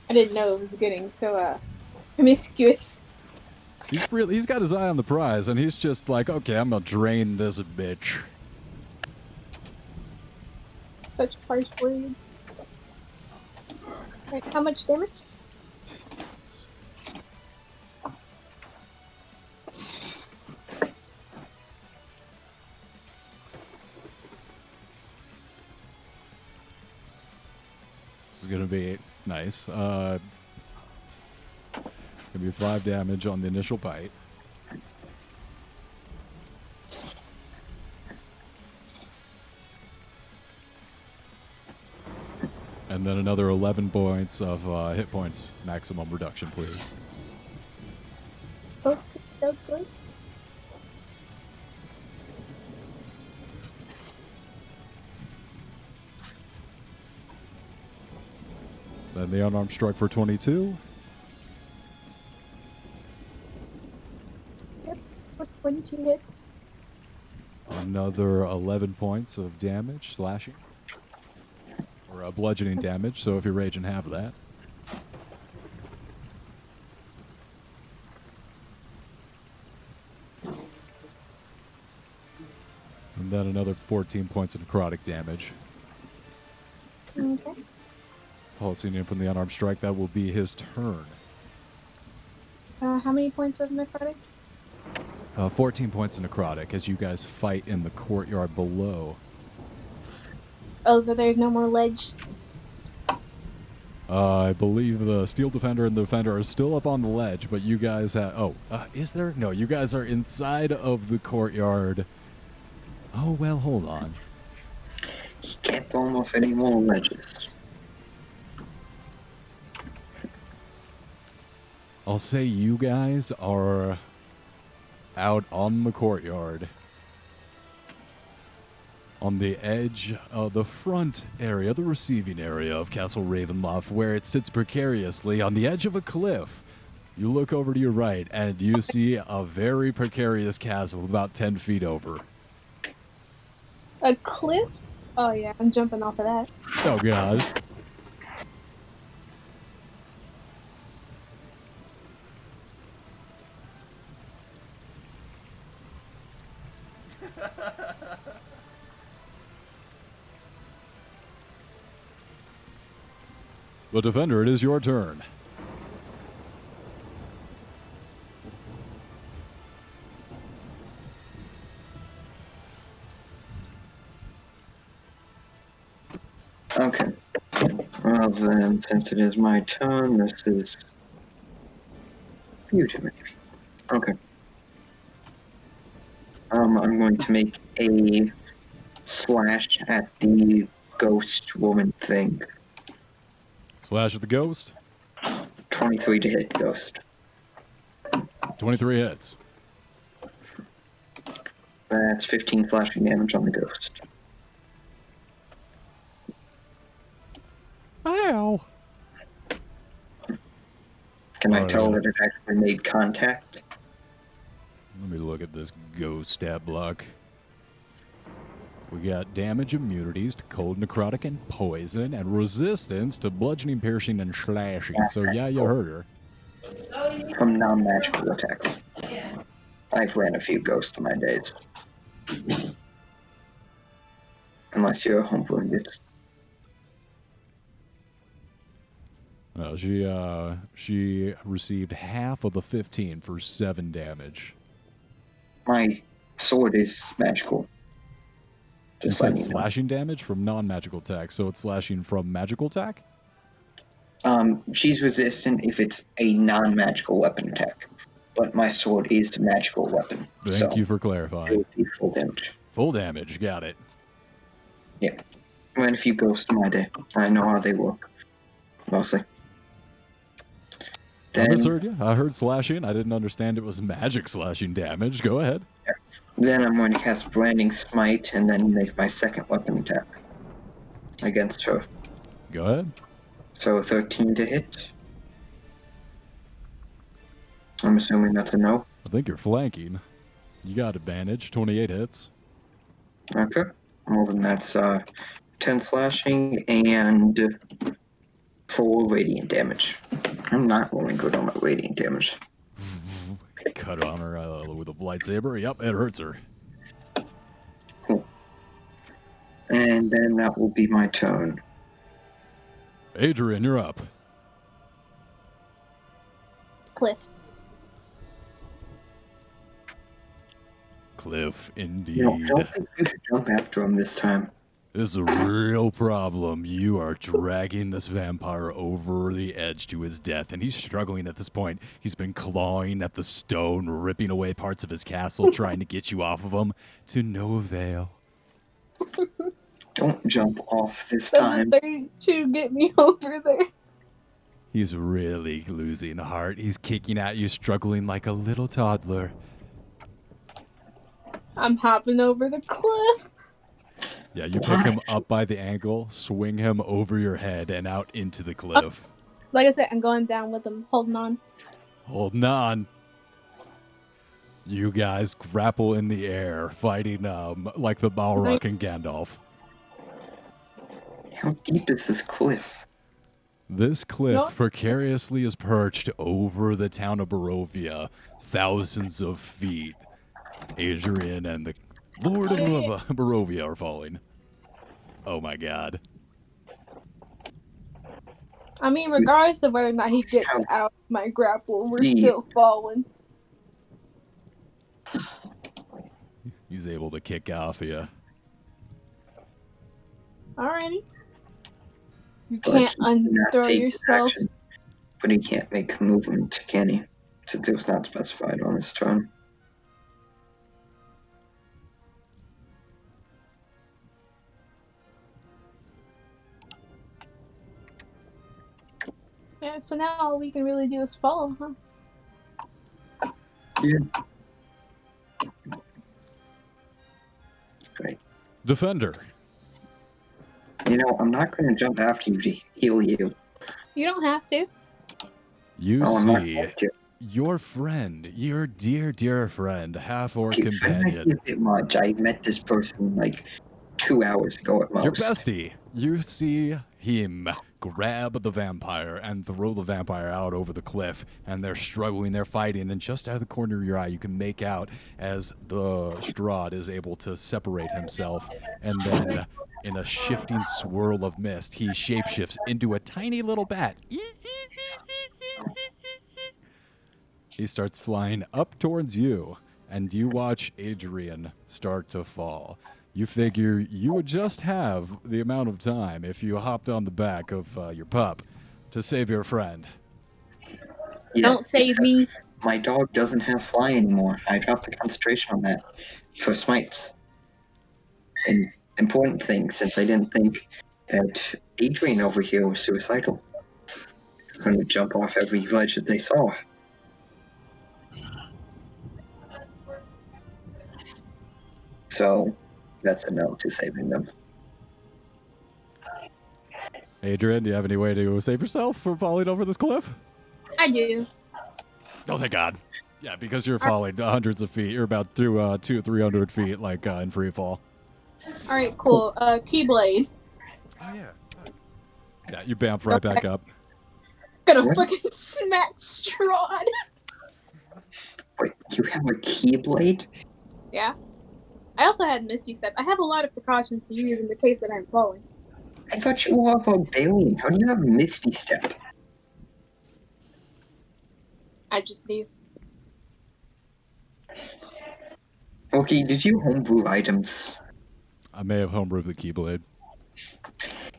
I didn't know it was getting so promiscuous. He's got his eye on the prize, and he's just like, okay, I'm going to drain this bitch. Such harsh words. Right, how much damage? This is going to be nice. Going to be 5 damage on the initial bite. And then another 11 points of hit points maximum reduction, please. Okay, okay. Then the unarmed strike for 22. Yep, with 22 hits. Another 11 points of damage, slashing. Or bludgeoning damage, so if you're raging, have that. And then another 14 points of necrotic damage. Okay. Pulsing in from the unarmed strike, that will be his turn. How many points of necrotic? 14 points of necrotic as you guys fight in the courtyard below. Oh, so there's no more ledge? I believe the Steel Defender and the Defender are still up on the ledge, but you guys have... Oh, is there? No, you guys are inside of the courtyard. Oh, well, hold on. You can't throw him off any more ledges. I'll say you guys are out on the courtyard. On the edge of the front area, the receiving area of Castle Ravenloft, where it sits precariously on the edge of a cliff. You look over to your right, and you see a very precarious castle about 10 feet over. A cliff? Oh yeah, I'm jumping off of that. Oh, God. The Defender, it is your turn. Okay. Well then, since it is my turn, this is you, Jimmy. Okay. I'm going to make a slash at the ghost woman thing. Slash at the ghost. 23 to hit ghost. 23 hits. That's 15 slashing damage on the ghost. Ow. Can I Alright. tell that it actually made contact? Let me look at this ghost stat block. We got damage immunities to cold, necrotic, and poison, and resistance to bludgeoning, piercing, and slashing. So yeah, you heard her. From non-magical attacks. I've ran a few ghosts in my days. Unless you're home wounded. She received half of the 15 for 7 damage. My sword is magical. You Just said letting you know. slashing damage from non-magical attack, so it's slashing from magical attack? She's resistant if it's a non-magical weapon attack. But my sword is a magical weapon. Thank you for It clarifying. would be full damage. Full damage, got it. Yeah. Ran a few ghosts in my day. I know how they work. Mostly. I Then, misheard you. I heard slashing. I didn't understand it was magic slashing damage. Go ahead. then I'm going to cast Branding Smite and then make my second weapon attack against her. Go ahead. So 13 to hit. I'm assuming that's a no. I think you're flanking. You got advantage. 28 hits. Okay. Well, then that's 10 slashing and 4 radiant damage. I'm not rolling good on my radiant damage. Cut on her with a lightsaber. Yep, it hurts her. Cool. And then that will be my turn. Adrian, you're up. Cliff. Cliff, indeed. No, I don't think you should jump after him this time. This is a real problem. You are dragging this vampire over the edge to his death, and he's struggling at this point. He's been clawing at the stone, ripping away parts of his castle, trying to get you off of him, to no avail. Don't jump off this So time. the 32 get me over there. He's really losing heart. He's kicking at you, struggling like a little toddler. I'm hopping over the cliff. Yeah, you pick him up by the ankle, swing him over your head, and out into the cliff. Like I said, I'm going down with him, holding on. Holding on. You guys grapple in the air, fighting like the Balrog and Gandalf. How deep is this cliff? This cliff No. precariously is perched over the town of Barovia, thousands of feet. Adrian and the Lord of Barovia are falling. Oh my god. I mean, regardless of whether or not he gets out of my grapple, we're Yeah. still falling. He's able to kick off you. Alrighty. You but can't he cannot unthrow take yourself. action. But he can't make a movement, can he? Since it was not specified on his turn. Yeah, so now all we can really do is follow, huh? Yeah. Right. Defender. You know, I'm not going to jump after you to heal you. You don't have to. You Oh, I'm not see going to. your friend, your dear, dear friend, half-orc Okay, friend might be companion, a bit much. I met this person like 2 hours ago at most. your bestie. You see him grab the vampire and throw the vampire out over the cliff, and they're struggling, they're fighting, and just out of the corner of your eye, you can make out as the Strahd is able to separate himself, and then in a shifting swirl of mist, he shapeshifts into a tiny little bat. He starts flying up towards you, and you watch Adrian start to fall. You figure you would just have the amount of time if you hopped on the back of your pup to save your friend. Yeah, Don't save me. my dog doesn't have fly anymore. I dropped the concentration on that for smites. An important thing, since I didn't think that Adrian over here was suicidal. He's going to jump off every ledge that they saw. So that's a no to saving them. Adrian, do you have any way to save yourself from falling over this cliff? I do. Oh, thank God. Yeah, because you're falling hundreds of feet. You're about through 200-300 feet, like in free fall. All right, cool. Keyblade. Oh, yeah. Yeah, you bounce right back up. Gonna What? fucking smack Strahd. Wait, you have a keyblade? Yeah. I also had Misty Step. I have a lot of precautions to use in the case that I'm falling. I thought you were a barbarian. How do you have Misty Step? I just do. Okay, did you homebrew items? I may have homebrewed the Keyblade.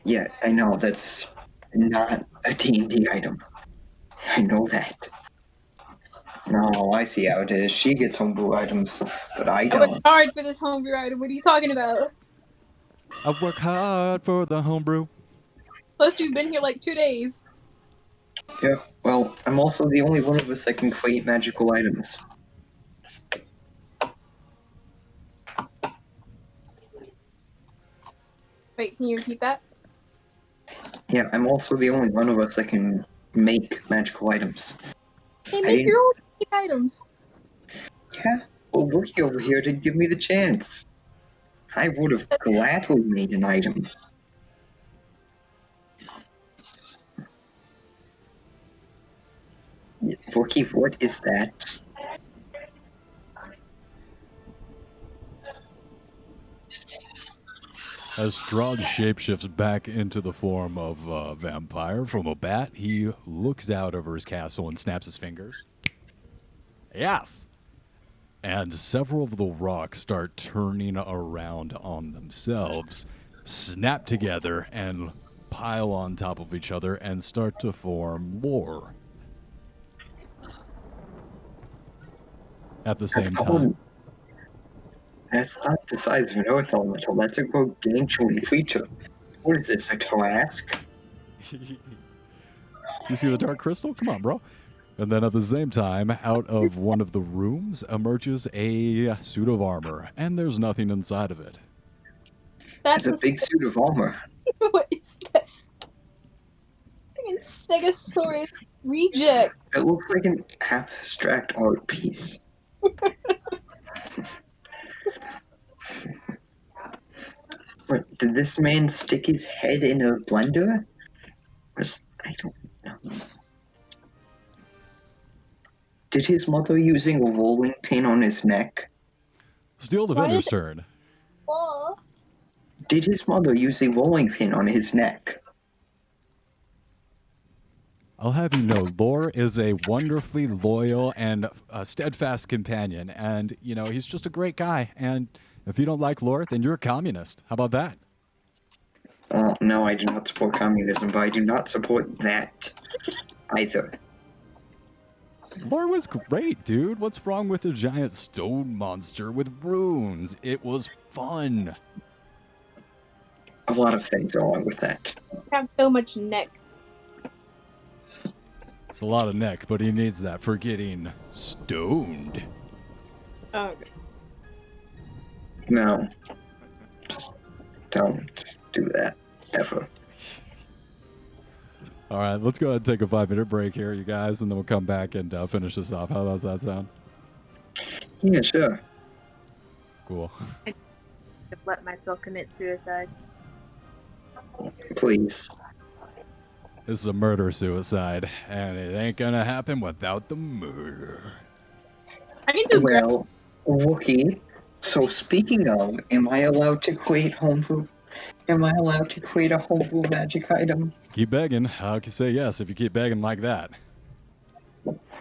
Yeah, I know, that's not a D&D item. I know that. No, I see how it is. She gets homebrew items, but I I don't. worked hard for this homebrew item. What are you talking about? I work hard for the homebrew. Plus, you've been here like 2 days. Yeah, well, I'm also the only one of us that can create magical items. Wait, can you repeat that? Yeah, I'm also the only one of us that can make magical items. Hey, make your own items. Yeah, well, Wookie over here didn't give me the chance. I would have gladly made an item. Wookie, what is that? As Strahd shapeshifts back into the form of a vampire from a bat, he looks out over his castle and snaps his fingers. Yes! And several of the rocks start turning around on themselves, snap together, and pile on top of each other and start to form lore. At the same time. That's not the size of an earth elemental. That's a gargantuan creature. What is this, a Torask? You see the dark crystal? Come on, bro. And then at the same time, out of one of the rooms emerges a suit of armor, and there's nothing inside of it. That's a big suit of armor. What is that? Fucking Stegosaurus reject. It looks like an abstract art piece. What, did this man stick his head in a blender? I don't know. Did his mother using a rolling pin on his neck? Still Defender's turn. Oh. Did his mother use a rolling pin on his neck? I'll have you know, Lore is a wonderfully loyal and steadfast companion, and, you know, he's just a great guy, and if you don't like Lore, then you're a communist. How about that? No, No, I do not support communism, but I do not support that either. Lore was great, dude. What's wrong with a giant stone monster with runes? It was fun. A lot of things are wrong with that. I have so much neck. It's a lot of neck, but he needs that for getting stoned. Oh, okay. No. Just don't do that, ever. All right, let's go ahead and take a 5-minute break here, you guys, and then we'll come back and finish this off. How does that sound? Yeah, sure. Cool. I've let myself commit suicide. Please. This is a murder-suicide, and it ain't gonna happen without the murder. I can do grab. Well, Wookie, so speaking of, am I allowed to create homebrew? Am I allowed to create a homebrew magic item? Keep begging. I can say yes if you keep begging like that.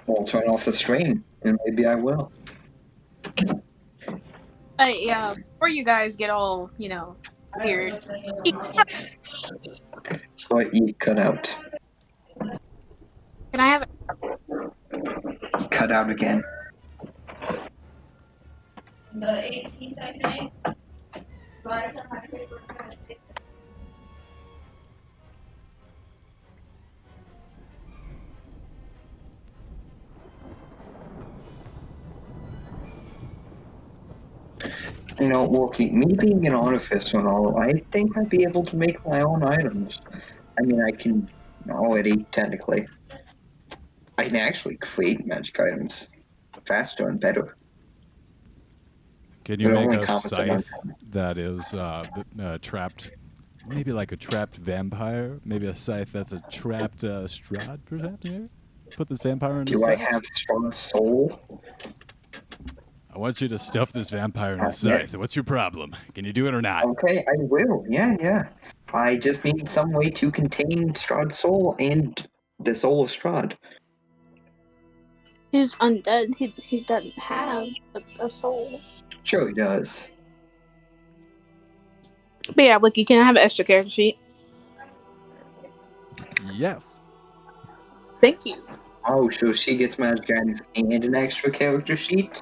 I'll turn off the stream, and maybe I will. Yeah, before you guys get all, scared. What you cut out? Can I have Cut out again. The 18th, I think. Right, You know, Wookie, me being an artificer and all, I think I'd be able to make my own items. I mean, I can already, technically. I can actually create magic items faster and better. Can you But make only a comments on scythe one. that is trapped? Maybe like a trapped vampire? Maybe a scythe that's a trapped Strahd, perhaps? Maybe? Put this vampire in Do a I scythe? have strong soul? I want you to stuff this vampire in a Yeah. scythe. What's your problem? Can you do it or not? Okay, I will. Yeah. I just need some way to contain Strahd's soul and the soul of Strahd. He's undead. He doesn't have a soul. Sure he does. But yeah, Wiki, can I have an extra character sheet? Yes. Thank you. Oh, so she gets magic items and an extra character sheet?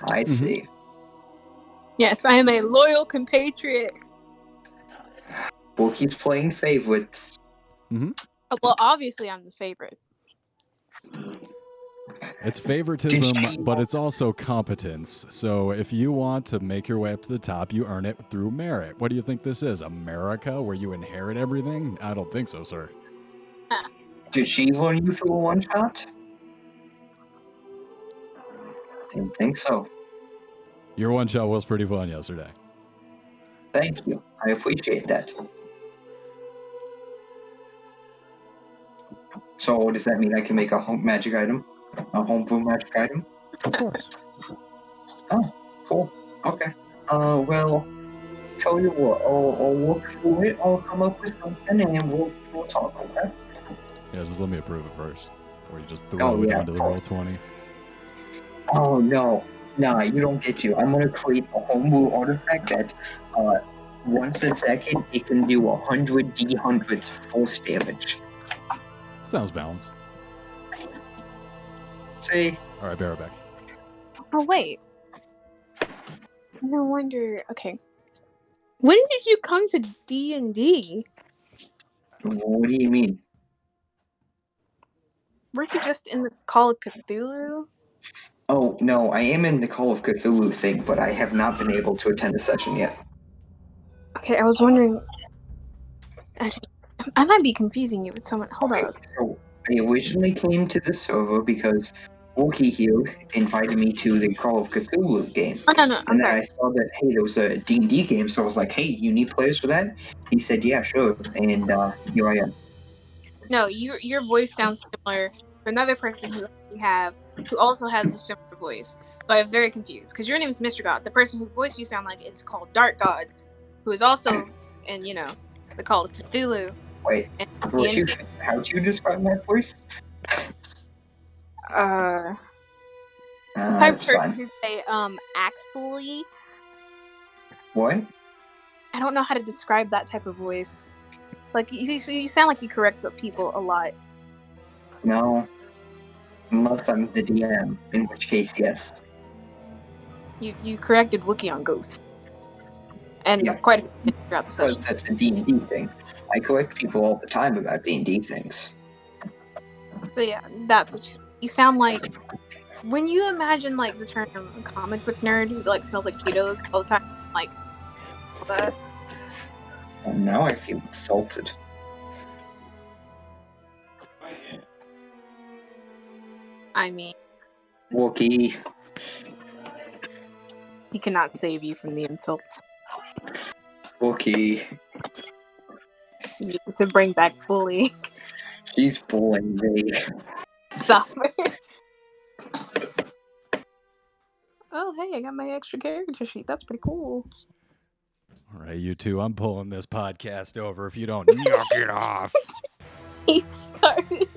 I see. Yes, I am a loyal compatriot. Well, he's playing favorites. Well, obviously I'm the favorite. It's favoritism, Did she- but it's also competence. So if you want to make your way up to the top, you earn it through merit. What do you think this is? America, where you inherit everything? I don't think so, sir. Did she run you through a one shot? Didn't think so. Your one shot was pretty fun yesterday. Thank you. I appreciate that. So does that mean I can make a home magic item? A homebrew magic item? Of course. Cool. Okay. Well, tell you what, I'll work through it. I'll come up with something and we'll talk, okay? Yeah, just let me approve it first. Or you just throw Oh, it yeah, into the of roll course. 20. Oh, no. Nah, you don't get to. I'm gonna create a homebrew artifact that, once a second, it can do 100 D100s force damage. Sounds balanced. See? All right, bear it back. Oh wait. No wonder. Okay. When did you come to D&D? What do you mean? Weren't you just in the Call of Cthulhu? Oh, no, I am in the Call of Cthulhu thing, but I have not been able to attend a session yet. Okay, I was wondering. I might be confusing you with someone. Hold Okay, up. so I originally came to the server because Wookie here invited me to the Call of Cthulhu game. Oh no, I'm And then sorry. I saw that, hey, there was a D&D game, so I was like, hey, you need players for that? He said, yeah, sure, and here I am. No, your voice sounds similar to another person who also has a similar voice. So I'm very confused because your name is Mr. God. The person whose voice you sound like is called Dark God, who is also in the Call of Cthulhu. Wait, And how'd you describe my voice? the type of That's person fine. who say What? I don't know how to describe that type of voice. Like you sound like you correct the people a lot. No. Unless I'm the DM, in which case, yes. You corrected Wookiee on Ghost, and Yeah. quite a few throughout the Well, session. that's a D&D thing. I correct people all the time about D&D things. So yeah, that's what you sound like. When you imagine like the term comic book nerd who like smells like Cheetos all the time, like uh, And now I feel insulted. I mean, Wookie. he cannot save you from the insults. Wookie. You need to bring back bullying She's bullying me. stuff. Oh hey, I got my extra character sheet. That's pretty cool. All right, you two, I'm pulling this podcast over if you don't knock it off. He started.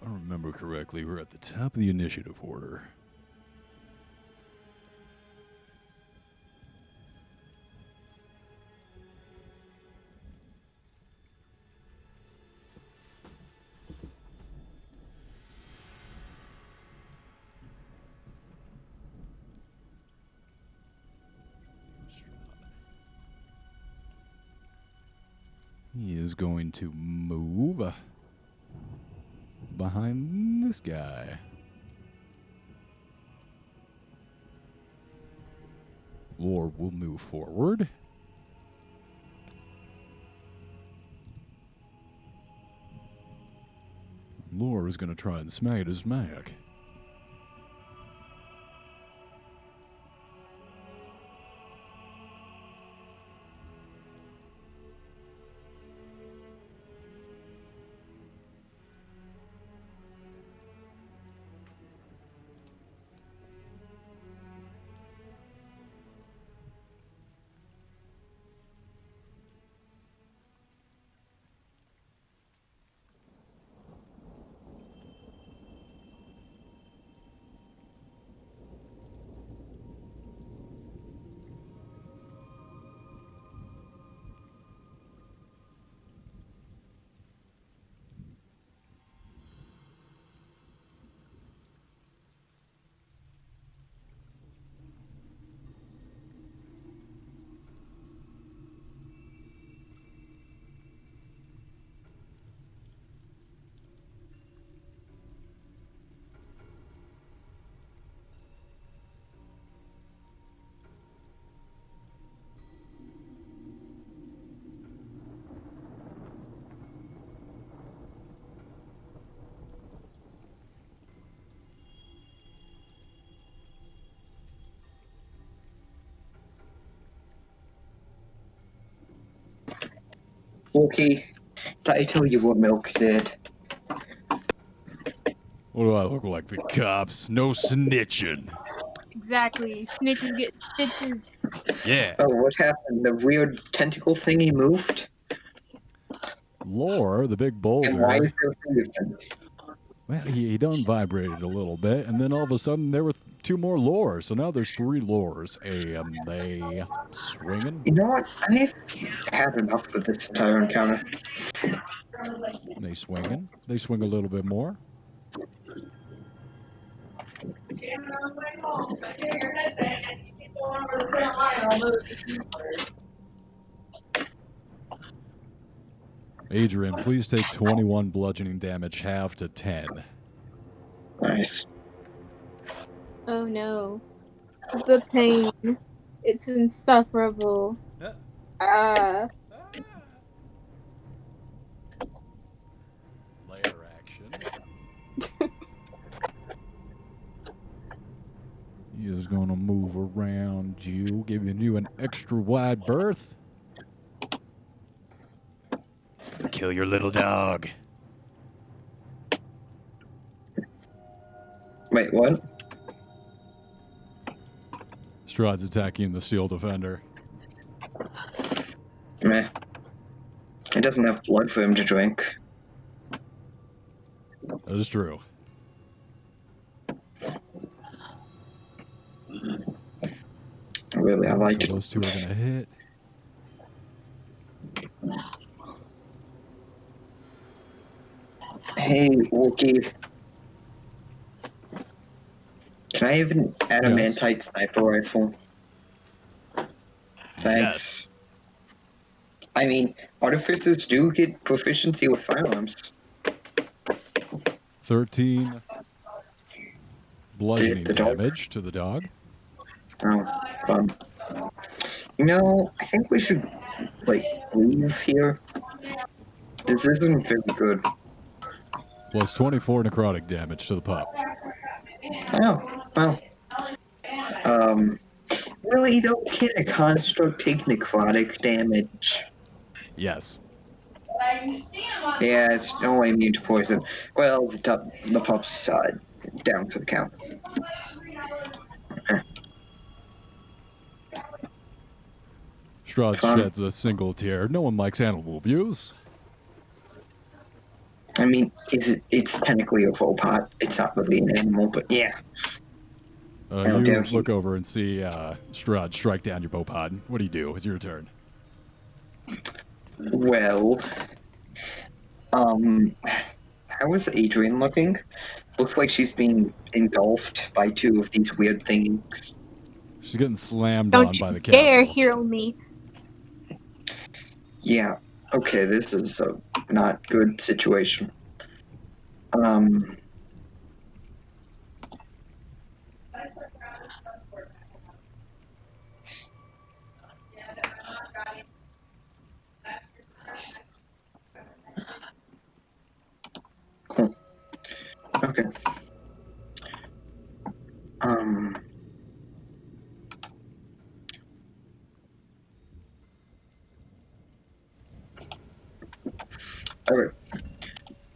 If I remember correctly, we're at the top of the initiative order. He is going to move behind this guy. Lore will move forward. Lore is going to try and smite his mag. Wookie, did I tell you what Milk did? What do I look like? The cops? No snitching. Exactly. Snitches get stitches. Yeah. Oh, what happened? The weird tentacle thingy moved? Lore, the big And why boulder. is there three of them? Well, he done vibrated a little bit, and then all of a sudden there were two more lores. So now there's three lores, and they swinging. You know what? I've had enough of this entire encounter. They swinging. They swing a little bit more. Jamming on the way home, I hear your headbang and you keep going over the center line, I'll move. Adrian, please take 21 bludgeoning damage, half to 10. Nice. Oh no. The pain. It's insufferable. Ah. Layer action. He is going to move around you, giving you an extra wide berth. He's going to kill your little dog. Wait, what? Strahd's attacking the steel defender. Meh. It doesn't have blood for him to drink. That is true. Really, I liked So it. those two are going to hit. Hey, Wookie. Can I have an adamantite sniper rifle? Thanks. Yes. I mean, artificers do get proficiency with firearms. 13 bludgeoning The dog? damage to the dog. Oh, fun. You know, I think we should, like, leave here. This isn't very good. Plus 24 necrotic damage to the pup. Oh, well. Really, though, can a construct take necrotic damage? Yes. Yeah, it's only immune to poison. Well, the pup's down for the count. Strahd Fun. sheds a single tear. No one likes animal abuse. I mean, it's technically a robot. It's not really an animal, but yeah. You dare he. look over and see Strahd strike down your bowpod. What do you do? It's your turn. Well, how is Adrian looking? Looks like she's being engulfed by two of these weird things. She's getting slammed Don't on you by the dare castle. hero me. Yeah. Okay, this is a not good situation. Cool. Okay. Alright.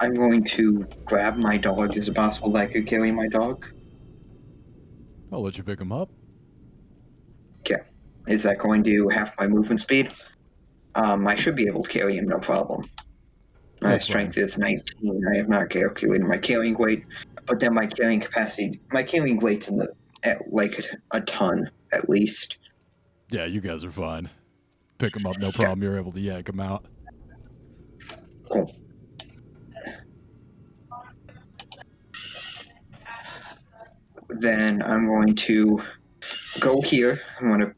I'm going to grab my dog. Is it possible that I could carry my dog? I'll let you pick him up. Okay. Is that going to half my movement speed? I should be able to carry him, no problem. My That's strength fine. is 19. I have not calculated my carrying weight, but then my carrying capacity, my carrying weight's like a ton at least. Yeah, you guys are fine. Pick him up, no problem. You're able to yank him out. Cool. Then I'm going to go here. I'm going to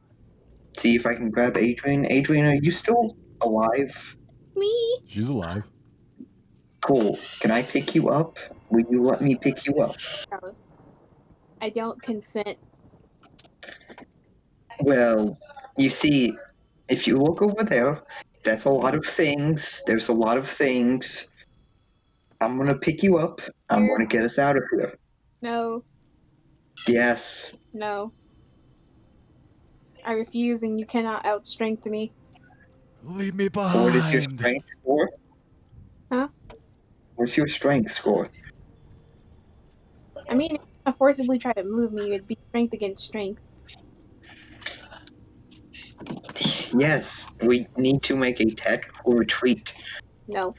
see if I can grab Adrian. Adrian, are you still alive? Me? She's alive. Cool. Can I pick you up? Will you let me pick you up? No. I don't consent. Well, you see, if you look over there, that's a lot of things. There's a lot of things. I'm going to pick you up. I'm going to get us out of here. No. Yes. No. I refuse, and you cannot outstrength me. Leave me behind. What is your strength score? Huh? What's your strength score? I mean, if you forcibly try to move me, it'd be strength against strength. Yes, we need to make a tactical retreat. No.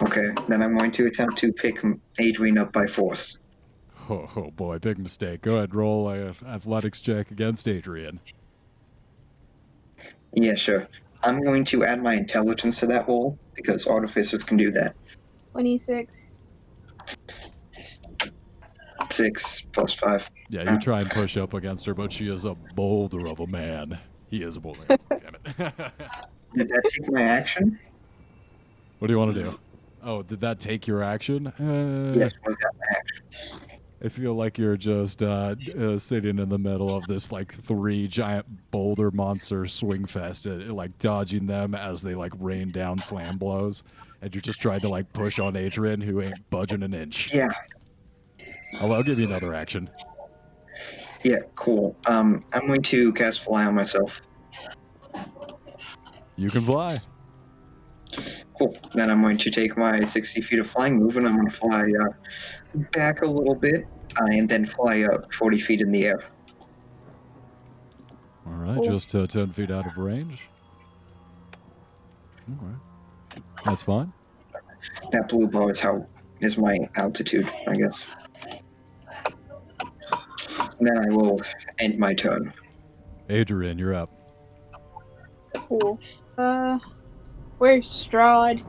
Okay, then I'm going to attempt to pick Adrian up by force. Oh boy, big mistake. Go ahead, roll a athletics check against Adrian. Yeah, sure. I'm going to add my intelligence to that roll, because artificers can do that. 26. 6 plus 5. Yeah, you try and push up against her, but she is a boulder of a man. He is a boulder. Damn it. Did that take my action? What do you want to do? Oh, did that take your action? Yes, was that my action? I feel like you're just sitting in the middle of this like 3 giant boulder monster swing fest, like dodging them as they like rain down slam blows, and you're just trying to like push on Adrian, who ain't budging an inch. Yeah. I'll give you another action. Yeah, cool. I'm going to cast Fly on myself. You can fly. Cool. Then I'm going to take my 60 feet of flying move, and I'm going to fly back a little bit, and then fly up 40 feet in the air. All right, Cool. just 10 feet out of range. All right. That's fine. That blue bar is my altitude, I guess. Then I will end my turn. Adrian, you're up. Cool. Where's Strahd?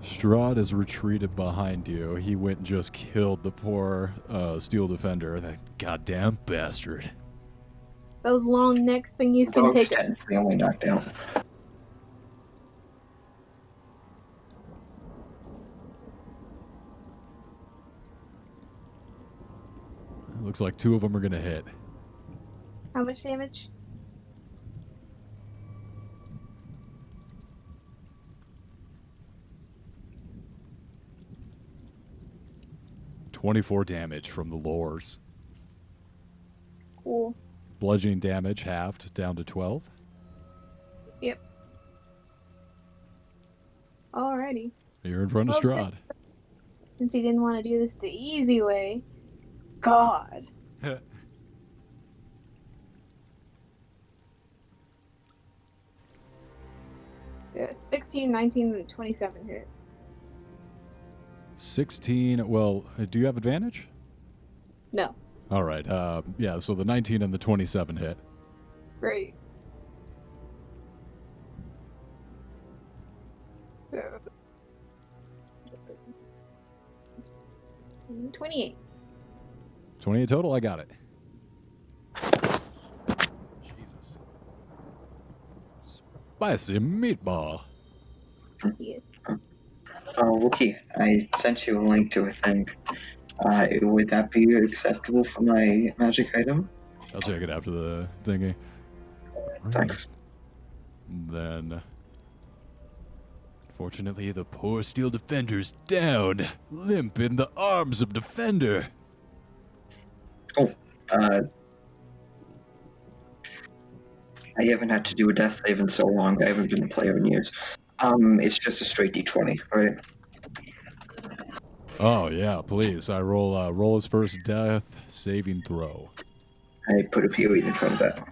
Strahd has retreated behind you. He went and just killed the poor steel defender. That goddamn bastard. Those long neck thingies can Dog's take it. technically only knocked down. It looks like 2 of them are going to hit. How much damage? $24 damage from the lures. Cool. Bludgeoning damage halved down to 12. Yep. Alrighty. You're in front of Well, Strahd. Since he didn't want to do this the easy way. God. Yeah, 16, 19, and 27 hit. 16. Well, do you have advantage? No. All right. Yeah, so the 19 and the 27 hit. Great. So 28. 28 total? I got it. Jesus. Spicy meatball. Yeah. Wookie, I sent you a link to a thing. Would that be acceptable for my magic item? I'll check it after the thingy. Thanks. Then, fortunately, the poor steel defender's down, limp in the arms of defender. Oh, I haven't had to do a death save in so long. I haven't been a player in years. It's just a straight d20, right? Oh yeah, please. I roll his first death saving throw. I put a POE in front of that.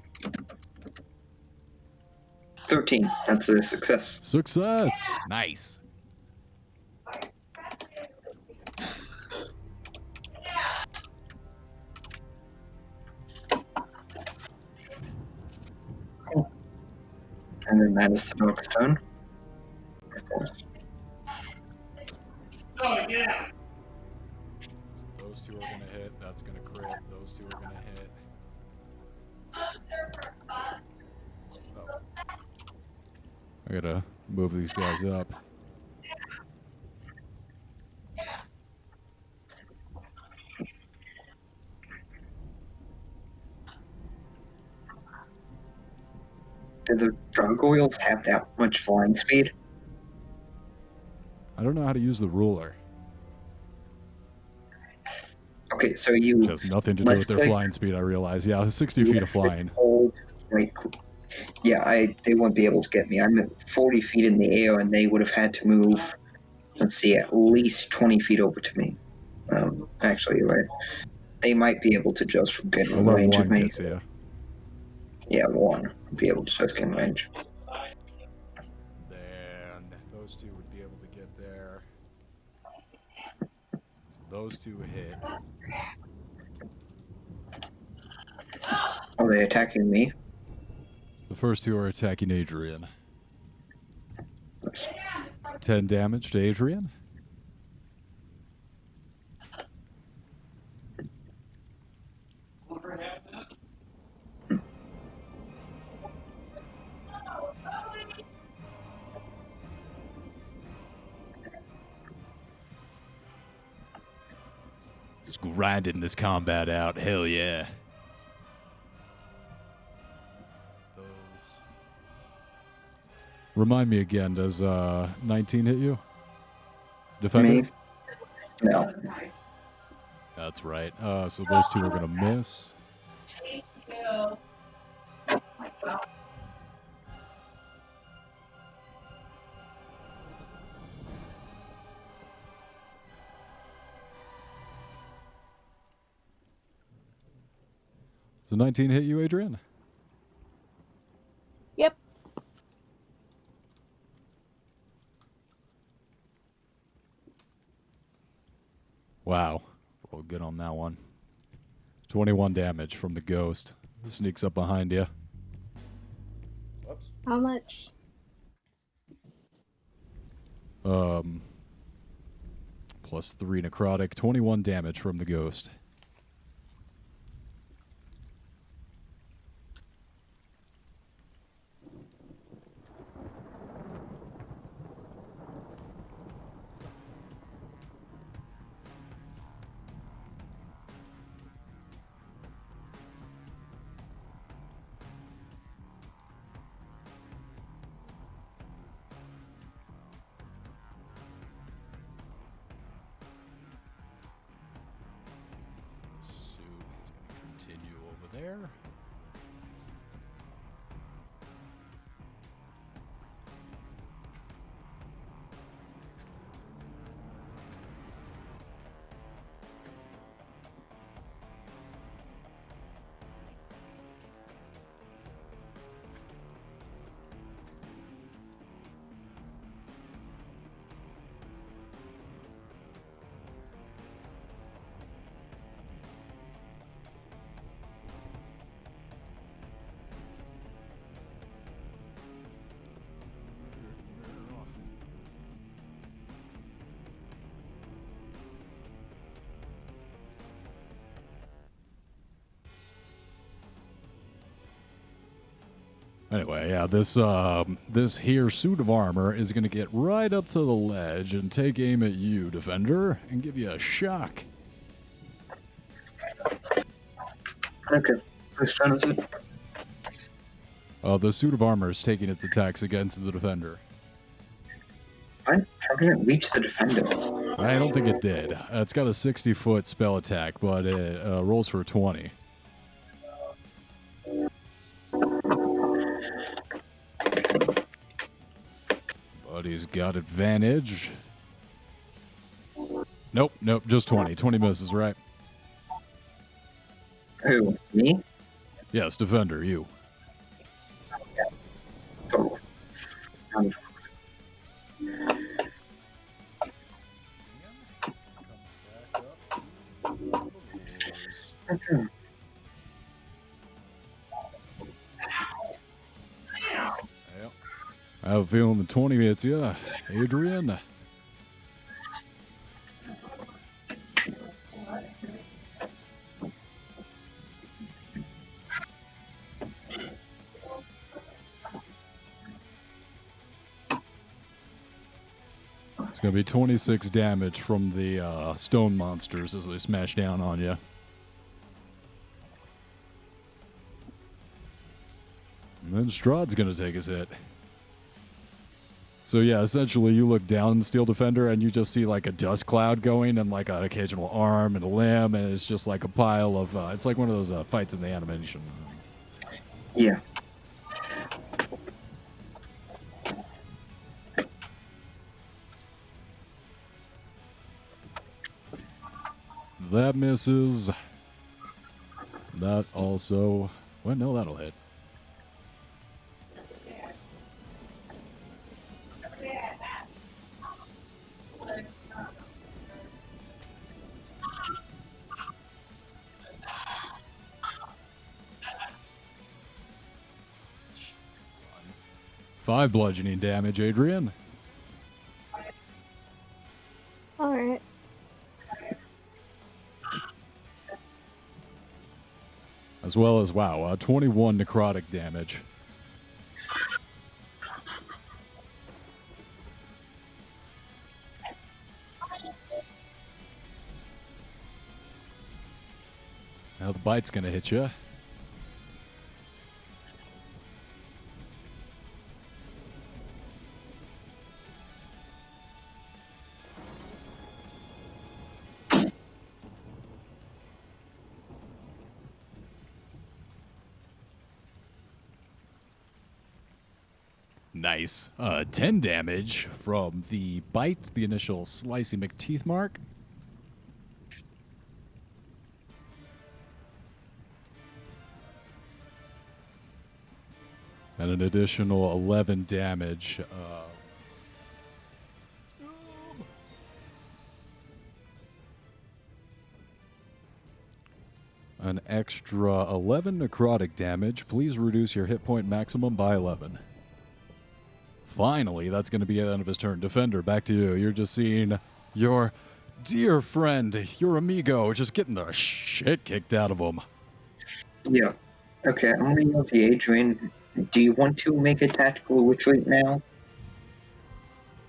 13. That's a success. Success. Nice. Cool. And then that is the dog's turn. Of course. Oh, yeah. Those 2 are gonna hit. That's gonna crit. Those 2 are gonna hit. Oh. I gotta move these guys up. Do the gargoyles have that much flying speed? I don't know how to use the ruler. Okay, so you... Which has nothing to do with their Let's say- flying speed, I realize. Yeah, 60 feet of flying. Right. Yeah, they won't be able to get me. I'm at 40 feet in the air, and they would have had to move, let's see, at least 20 feet over to me. Actually, you're right. They might be able to just get in Well, range of one me. gets you. Yeah, one would be able to just get in range. Then those 2 would be able to get there. So those 2 hit. Are they attacking me? The first 2 are attacking Adrian. Nice. 10 damage to Adrian. Just grinding this combat out. Hell yeah. Remind me again, does 19 hit you? Defender? Me? No. That's right. So those two are going to miss. Does 19 hit you, Adrian? Yep. Wow. Roll good on that one. 21 damage from the ghost. Sneaks up behind you. Whoops. How much? Plus 3 necrotic. 21 damage from the ghost. Continue over there. Anyway, yeah, this here suit of armor is going to get right up to the ledge and take aim at you, defender, and give you a shock. Okay. Whose turn is it? The suit of armor is taking its attacks against the defender. How did it reach the defender? I don't think it did. It's got a 60-foot spell attack, but it rolls for a 20. But he's got advantage. Nope, just 20. 20 misses, right? Who? Me? Yes, defender, you. Oh. Okay. I have a feeling the 20 hits you, Adrian. It's going to be 26 damage from the stone monsters as they smash down on you. And then Strahd's going to take his hit. So yeah, essentially you look down Steel Defender and you just see like a dust cloud going and like an occasional arm and a limb, and it's just like a pile of, it's like one of those fights in the animation. Yeah. That misses. That also, well, no, that'll hit. Five bludgeoning damage, Adrian. Alright. As well as, wow, 21 necrotic damage. Now the bite's gonna hit you. Nice. 10 damage from the bite, the initial slicey McTeeth mark. And an additional 11 damage. An extra 11 necrotic damage. Please reduce your hit point maximum by 11. Finally, that's going to be the end of his turn. Defender, back to you. You're just seeing your dear friend, your amigo, just getting the shit kicked out of him. Yeah. Okay, I'm gonna use the Adrian. Do you want to make a tactical retreat now?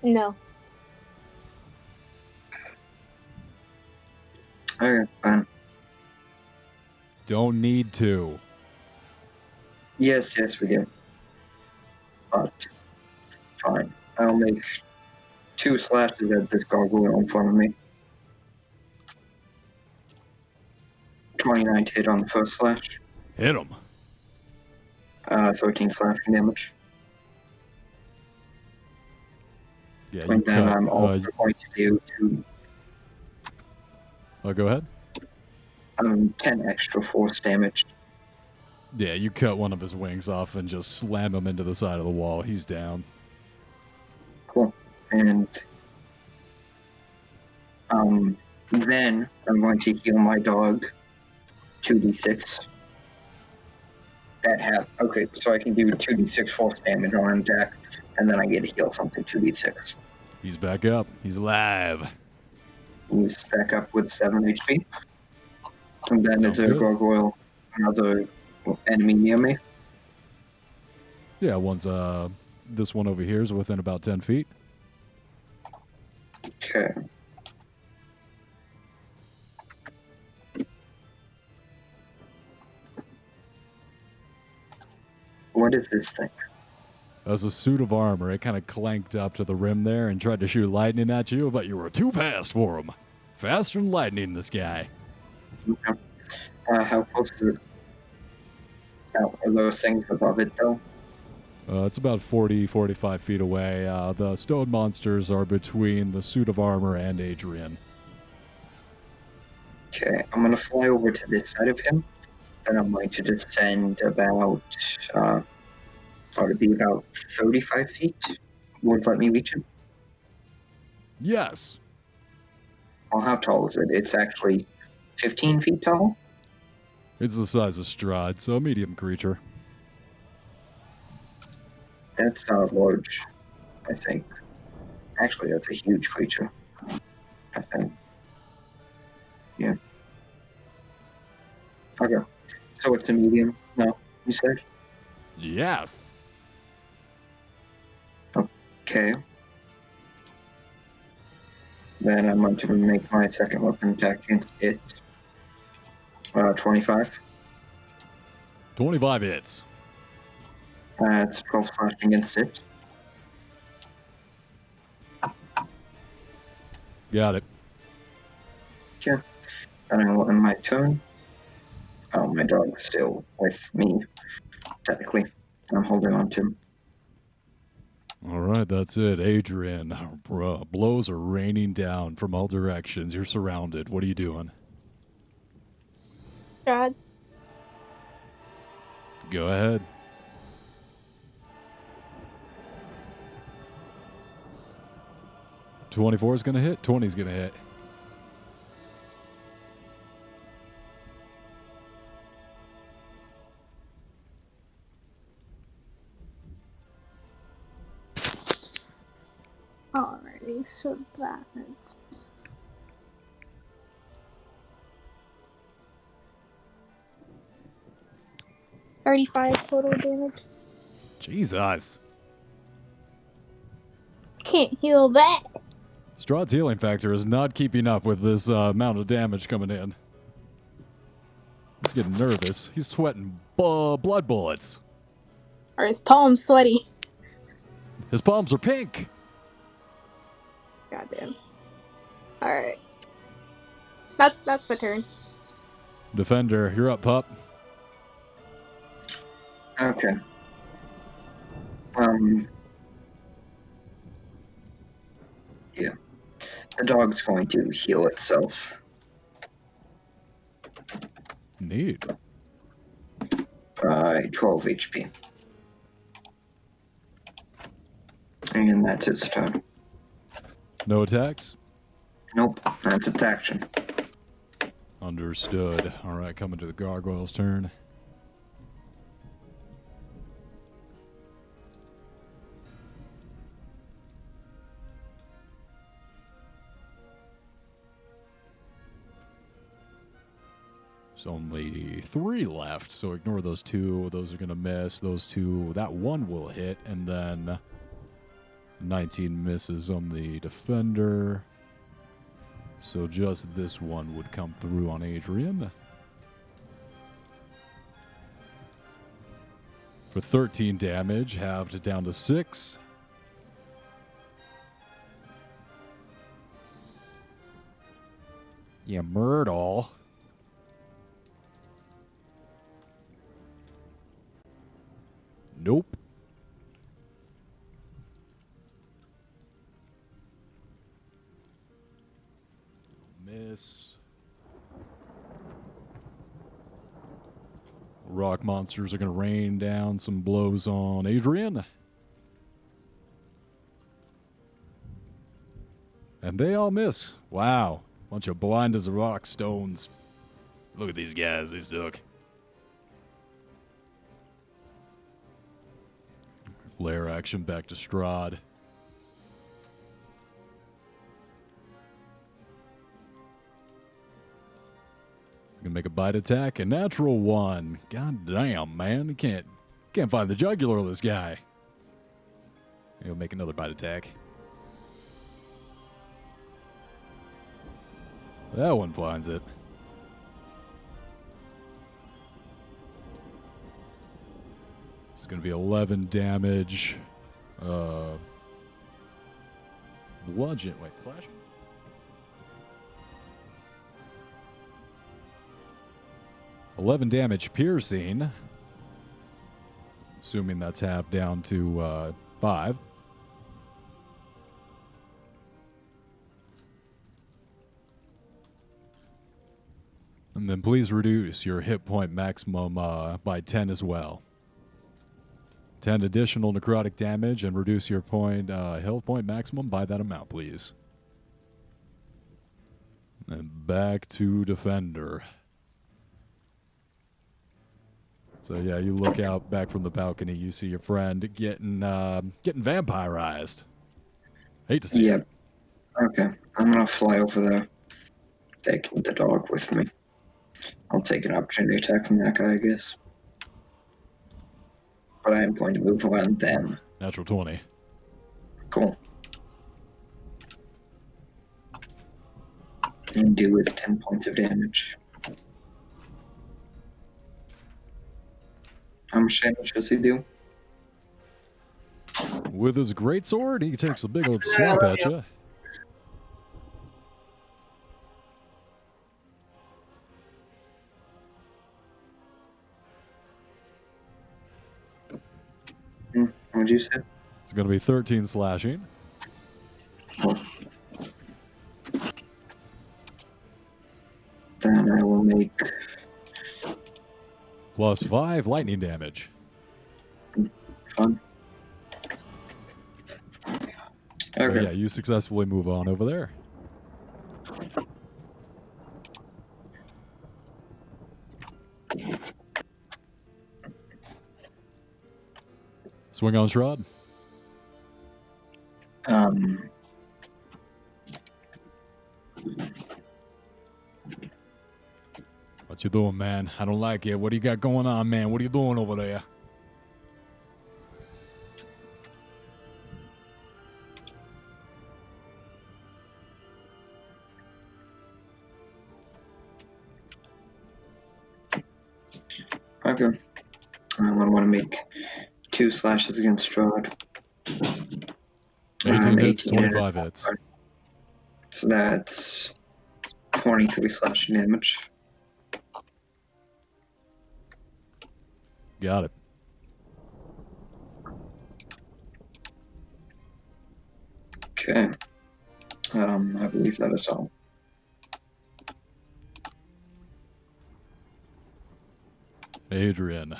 No. Okay, fine. Don't need to. Yes, we do. But, fine. I'll make 2 slashes at this gargoyle in front of me. 29 to hit on the first slash. Hit him. 13 slashing damage. Yeah, you And then cut. I'm also going to do go ahead. 10 extra force damage. Yeah, you cut one of his wings off and just slam him into the side of the wall. He's down. Cool. And then I'm going to heal my dog 2d6. Okay, so I can do 2d6 force damage on an attack, and then I get to heal something 2d6. He's back up. He's alive. He's back up with 7 HP. And then Sounds is there a good. gargoyle, another enemy near me? Yeah, this one over here is within about 10 feet. Okay. What is this thing? As a suit of armor, it kind of clanked up to the rim there and tried to shoot lightning at you, but you were too fast for him. Faster than lightning, this guy. Okay. How close is it? Are those things above it, though? It's about 40, 45 feet away. The stone monsters are between the suit of armor and Adrian. Okay, I'm going to fly over to this side of him. Then I'm going to descend about, ought to be about 35 feet. Would let me reach him. Yes. Well, how tall is it? It's actually 15 feet tall? It's the size of Strahd, so a medium creature. That's large, I think. Actually, that's a huge creature, I think. Yeah. Okay. So it's a medium? No, you said? Yes. Okay. Then I'm going to make my second weapon attack against it. 25. 25 hits. It's 12 slashing against it. Got it. Sure. And I will end my turn. Oh, my dog's still with me. Technically, I'm holding on to him. All right, that's it. Adrian, blows are raining down from all directions. You're surrounded. What are you doing? Strahd. Go ahead. $24 is going to hit. 20 is going to hit. Alrighty, so that's 35 total damage. Jesus. Can't heal that. Strahd's healing factor is not keeping up with this amount of damage coming in. He's getting nervous. He's sweating blood bullets. Are his palms sweaty? His palms are pink. Goddamn. Alright. That's my turn. Defender, you're up, pup. Okay. Yeah. The dog's going to heal itself. Neat. By 12 HP. And that's its turn. No attacks? Nope, that's its action. Understood. All right, coming to the gargoyle's turn. There's only 3 left, so ignore those 2. Those are going to miss. Those 2, that 1 will hit, and then 19 misses on the defender. So just this one would come through on Adrian. For 13 damage, halved down to 6. Yeah, Myrtle. Nope. Miss. Rock monsters are going to rain down some blows on Adrian. And they all miss. Wow. Bunch of blind as a rock stones. Look at these guys. They suck. Lair action back to Strahd. Gonna make a bite attack, a natural 1. God damn, man. You can't find the jugular of this guy. He'll make another bite attack. That one finds it. It's gonna be 11 damage. Bludgeon. Wait, slashing? $11 damage piercing. Assuming that's half down to 5. And then please reduce your hit point maximum by 10 as well. 10 additional necrotic damage and reduce your health point maximum by that amount, please. And back to Defender. So yeah, you look out back from the balcony, you see your friend getting vampirized. Hate to see it. Okay, I'm gonna fly over there, taking the dog with me. I'll take an opportunity attack from that guy, I guess. But I am going to move around them. Natural 20. Cool. And do with 10 points of damage. How much damage does he do? With his great sword, he takes a big old swap at you. What'd you say? It's going to be 13 slashing. Cool. Then I will make Plus 5 lightning damage. fun. But Okay. yeah, you successfully move on over there. Swing on Strahd. What you doing, man? I don't like it. What do you got going on, man? What are you doing over there? Okay. I want to make 2 slashes against Strahd. 18 hits, 18 25 hits. So that's 23 slashing damage. Got it. Okay. I believe that is all. Adrian,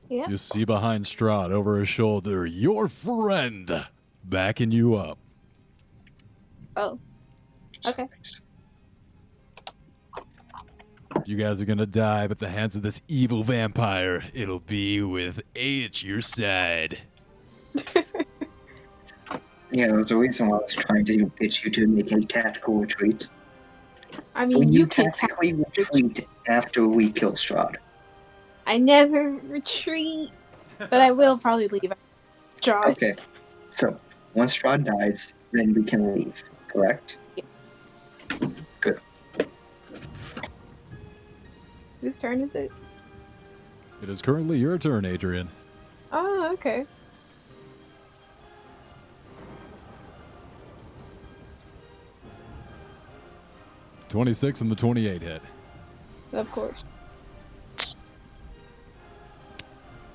Yeah. you see behind Strahd over his shoulder your friend backing you up. Oh. Okay. You guys are gonna die at the hands of this evil vampire. It'll be with A at your side. Yeah, there's a reason why I was trying to get you to make a tactical retreat. I mean, When you you can tactically retreat after we kill Strahd. I never retreat, but I will probably leave. Strahd. Okay. So, once Strahd dies, then we can leave, correct? Good. Whose turn is it? It is currently your turn, Adrian. Oh, okay. '26 and the 28 hit. Of course.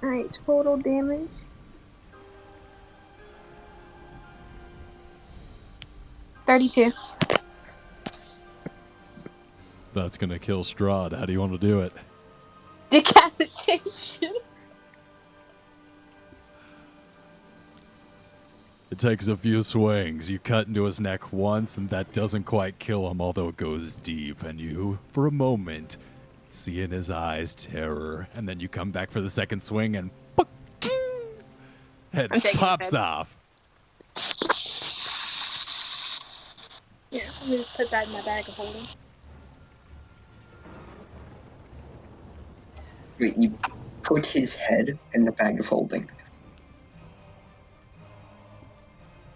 Alright, total damage. $32. That's gonna kill Strahd. How do you want to do it? Decapitation. It takes a few swings. You cut into his neck once, and that doesn't quite kill him, although it goes deep. And you, for a moment, see in his eyes terror. And then you come back for the second swing, and head I'm taking pops his head. off. Yeah, let me just put that in my bag of holding. Wait, you put his head in the bag of holding.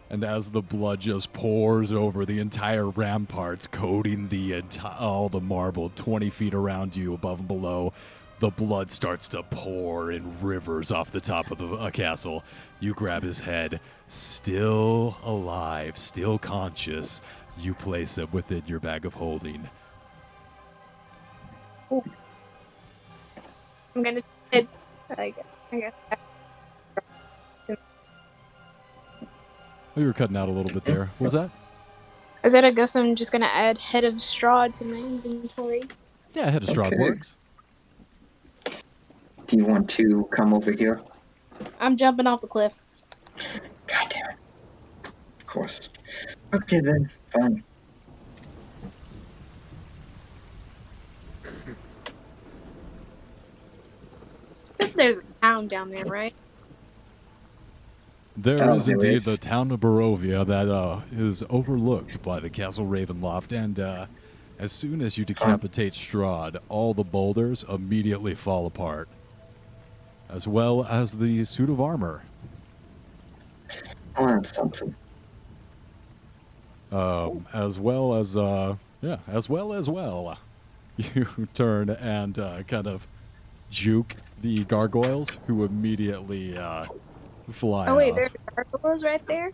And as the blood just pours over the entire ramparts, coating the all the marble 20 feet around you, above and below, the blood starts to pour in rivers off the top of the castle. You grab his head, still alive, still conscious. You place him within your bag of holding. I'm gonna I guess. Oh, you were cutting out a little bit there. What was that? Is that I guess I'm just gonna add head of Strahd to my inventory. Yeah, head of Strahd Okay. works. Do you want to come over here? I'm jumping off the cliff. God damn it. Of course. Okay then, fine. Since there's a town down there, right? There Oh, is there indeed is. the town of Barovia that is overlooked by the Castle Ravenloft, and as soon as you decapitate Strahd, all the boulders immediately fall apart, as well as the suit of armor. I'll add something. As well as you turn and kind of juke the gargoyles, who immediately fly Oh wait, off. there's gargoyles right there?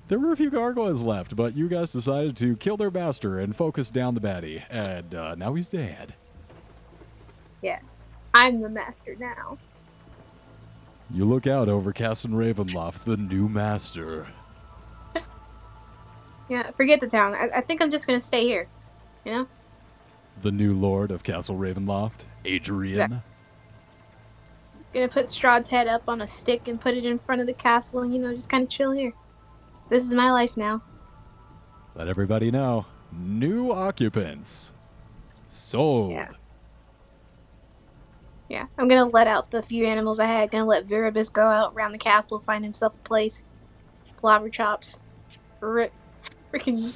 There were a few gargoyles left, but you guys decided to kill their master and focus down the baddie, and now he's dead. Yeah. I'm the master now. You look out over Castle Ravenloft, the new master. Yeah, forget the town. I think I'm just gonna stay here. You know? The new lord of Castle Ravenloft, Adrian. Exactly. Gonna put Strahd's head up on a stick and put it in front of the castle and, just kind of chill here. This is my life now. Let everybody know. New occupants. Sold. Yeah. Yeah, I'm gonna let out the few animals I had. Gonna let Viribus go out around the castle, find himself a place. Blobber chops. Freaking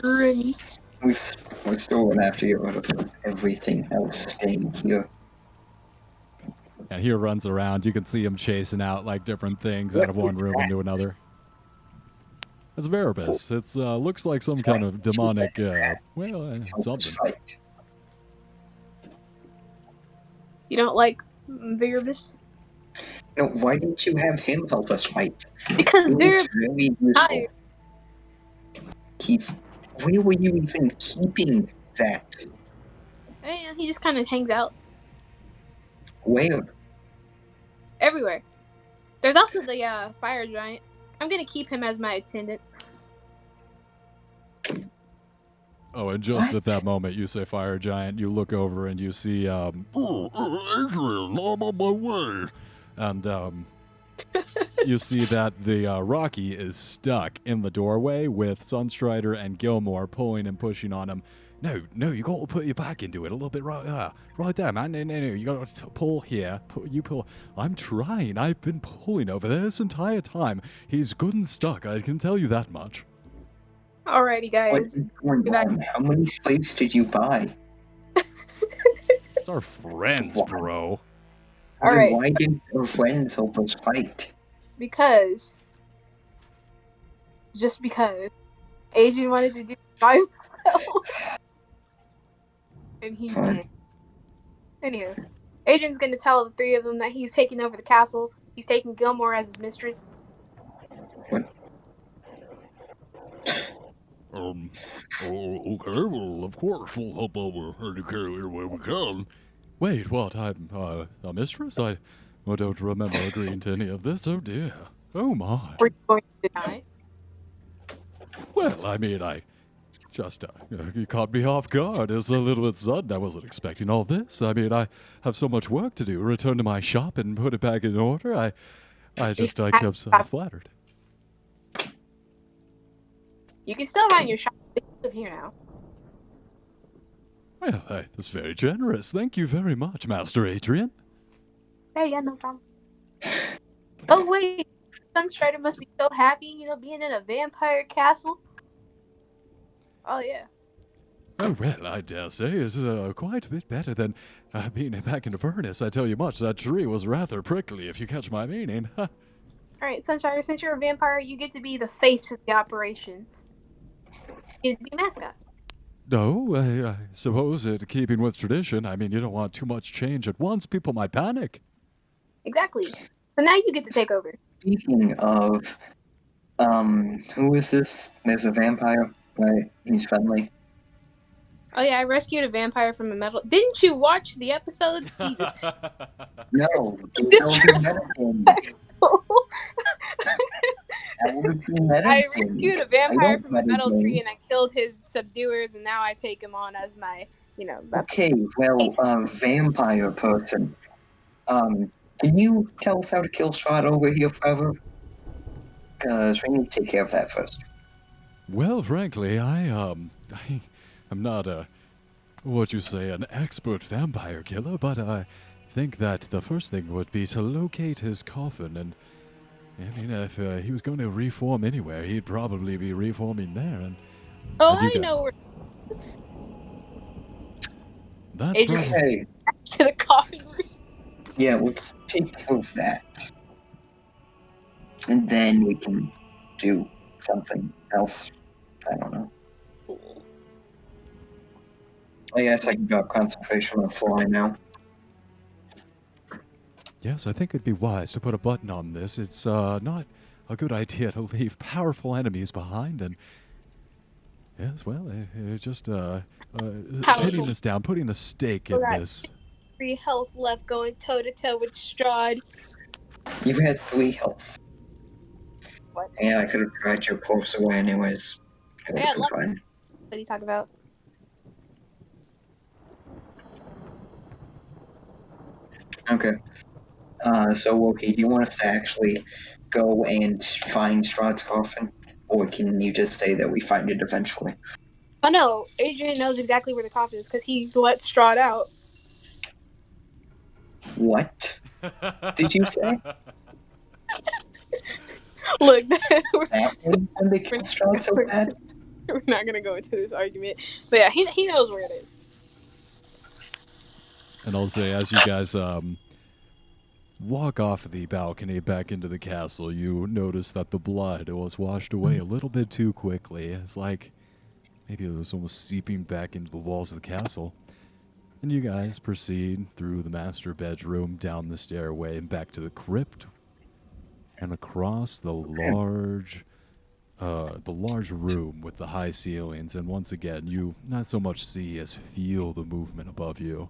Remy. We still gonna have to get rid of everything else staying here. And he runs around. You can see him chasing out like different things out of one room into another. It's Viribus. It's looks like some kind of demonic, something. Fight. You don't like Virubus? No, why didn't you have him help us fight? Because He Virubus looks really useful. tired. He's. Where were you even keeping that? Yeah, he just kind of hangs out Where? everywhere. There's also the fire giant. I'm gonna keep him as my attendant. Oh, and just What? at that moment, you say fire giant, you look over and you see, Adrian, I'm on my way. And, you see that the Rocky is stuck in the doorway with Sunstrider and Gilmore pulling and pushing on him. No, you gotta put your back into it a little bit right there, man. No, you gotta pull here. You pull. I'm trying. I've been pulling over there this entire time. He's good and stuck, I can tell you that much. Alrighty, What guys. is going Be back. on? How many slaves did you buy? It's our friends, What? bro. Then Alright, why didn't your friends help us fight? because Adrian wanted to do it by himself, and he Fine. did. Anywho, Adrian's gonna tell the three of them that he's taking over the castle. He's taking Gilmore as his mistress. Okay, well, of course, we'll help over any carrier way we can. Wait, what? I'm, a mistress? I don't remember agreeing to any of this. Oh, dear. Oh, my. Were you going to deny? Well, I mean, I just, you caught me off guard. It's a little bit sudden. I wasn't expecting all this. I mean, I have so much work to do. Return to my shop and put it back in order. I kept flattered. You can still run your shop. You live here now. Well, that's very generous. Thank you very much, Master Adrian. Hey, yeah, no problem. Oh wait, Sunstrider must be so happy, being in a vampire castle. Oh yeah. Oh, well, I dare say it's quite a bit better than being back in the furnace. I tell you much, that tree was rather prickly, if you catch my meaning. Alright, Sunstrider, since you're a vampire, you get to be the face of the operation. You get to be mascot. No, I suppose, keeping with tradition, I mean, you don't want too much change at once. People might panic. Exactly. So now you get to take over. Speaking of, who is this? There's a vampire, right? He's friendly. Oh yeah, I rescued a vampire from a metal. Didn't you watch the episodes? Jesus. No, they don't do medicine. That would have been medicine. I rescued a vampire don't from a metal medicine. tree and I killed his subduers, and now I take him on as my, Okay, well, vampire person. Can you tell us how to kill Strahd over here forever? Because we need to take care of that first. Well, frankly, I'm not an expert vampire killer, but I think that the first thing would be to locate his coffin, and I mean, if he was going to reform anywhere, he'd probably be reforming there, and Oh, How'd you I go? know where that's Adrian. probably... Okay, to the coffin room. yeah, let's take care of that. And then we can do something else. I don't know. Cool. I guess I can drop concentration on fly now. Yes, I think it'd be wise to put a button on this. It's not a good idea to leave powerful enemies behind, and yes, well, just pinning this down, putting a stake in Alright. this. 3 health left, going toe to toe with Strahd. You had 3 health. What? Yeah, I could have dragged your corpse away anyways. It would Yeah, have been look. fine. What are you talking about? Okay. So, Loki, do you want us to actually go and find Strahd's coffin? Or can you just say that we find it eventually? Oh no, Adrian knows exactly where the coffin is because he let Strahd out. What did you say? Look, That was when they killed Strahd so bad? we're not gonna go into this argument, but yeah, he knows where it is. And I'll say, as you guys walk off the balcony back into the castle, you notice that the blood was washed away a little bit too quickly. It's like maybe it was almost seeping back into the walls of the castle. And you guys proceed through the master bedroom, down the stairway, and back to the crypt, and across the large room with the high ceilings. And once again, you not so much see as feel the movement above you.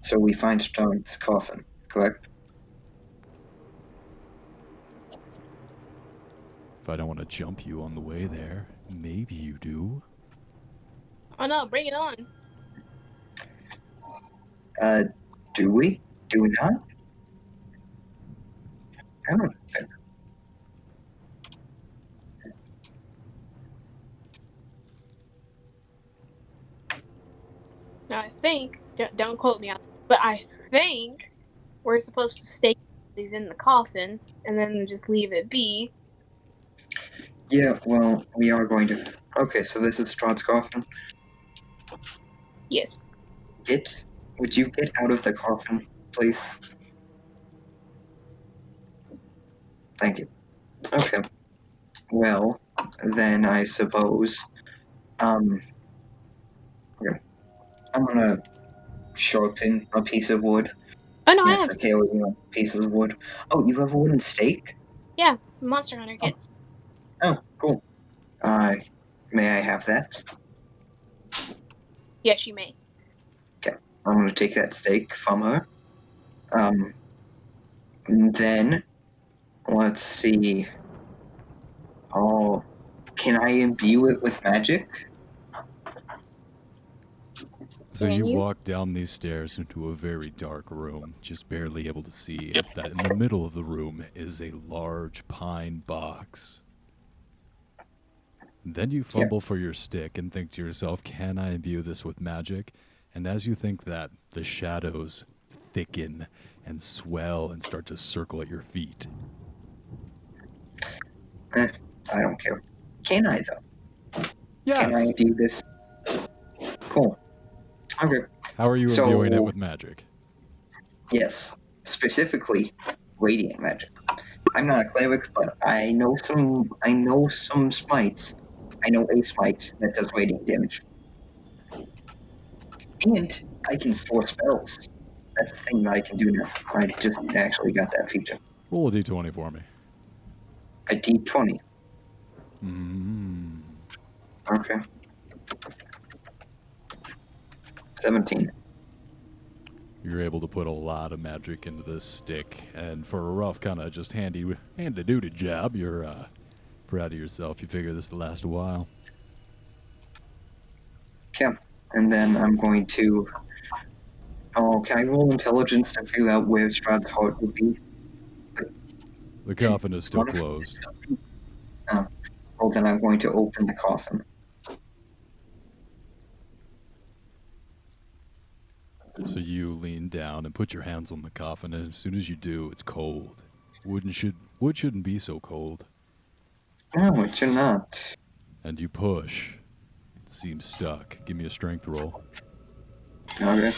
So we find Strahd's coffin, correct? If I don't want to jump you on the way there, maybe you do. Oh no, bring it on. Do we? Do we not? I don't think. Now I think, don't quote me on, but I think we're supposed to stake these in the coffin and then just leave it be. Yeah, well, we are going to. Okay, so this is Strahd's coffin. Yes. Would you get out of the coffin, please? Thank you. Okay. Well, then I suppose, okay. I'm gonna sharpen a piece of wood. Oh no, I Yes, have. okay, we want pieces of wood. Oh, you have a wooden stake? Yeah, Monster Hunter kits. Oh, cool. May I have that? Yes, you may. I'm gonna take that stake from her. And then, let's see. Oh, can I imbue it with magic? So Can you you? walk down these stairs into a very dark room, just barely able to see that in the middle of the room is a large pine box. Then you fumble for your stick and think to yourself, can I imbue this with magic? And as you think that, the shadows thicken and swell and start to circle at your feet. I don't care. Can I, though? Yes! Can I imbue this? Cool. Okay. How are you So- imbuing it with magic? Yes. Specifically, radiant magic. I'm not a cleric, but I know some smites. I know a smite that does radiant damage. And I can store spells. That's the thing that I can do now. I just actually got that feature. Roll a d20 for me. A D20. Mm. Okay. 17. You're able to put a lot of magic into this stick, and for a rough kind of just handy-duty job, you're proud of yourself. You figure this will last a while. Yeah. And then I'm going to... Oh, can I roll intelligence to figure out where Strahd's heart would be? The coffin is still closed. Well, then I'm going to open the coffin. So you lean down and put your hands on the coffin, and as soon as you do, it's cold. Wood shouldn't be so cold. No, it should not. And you push. It seems stuck. Give me a strength roll. Okay.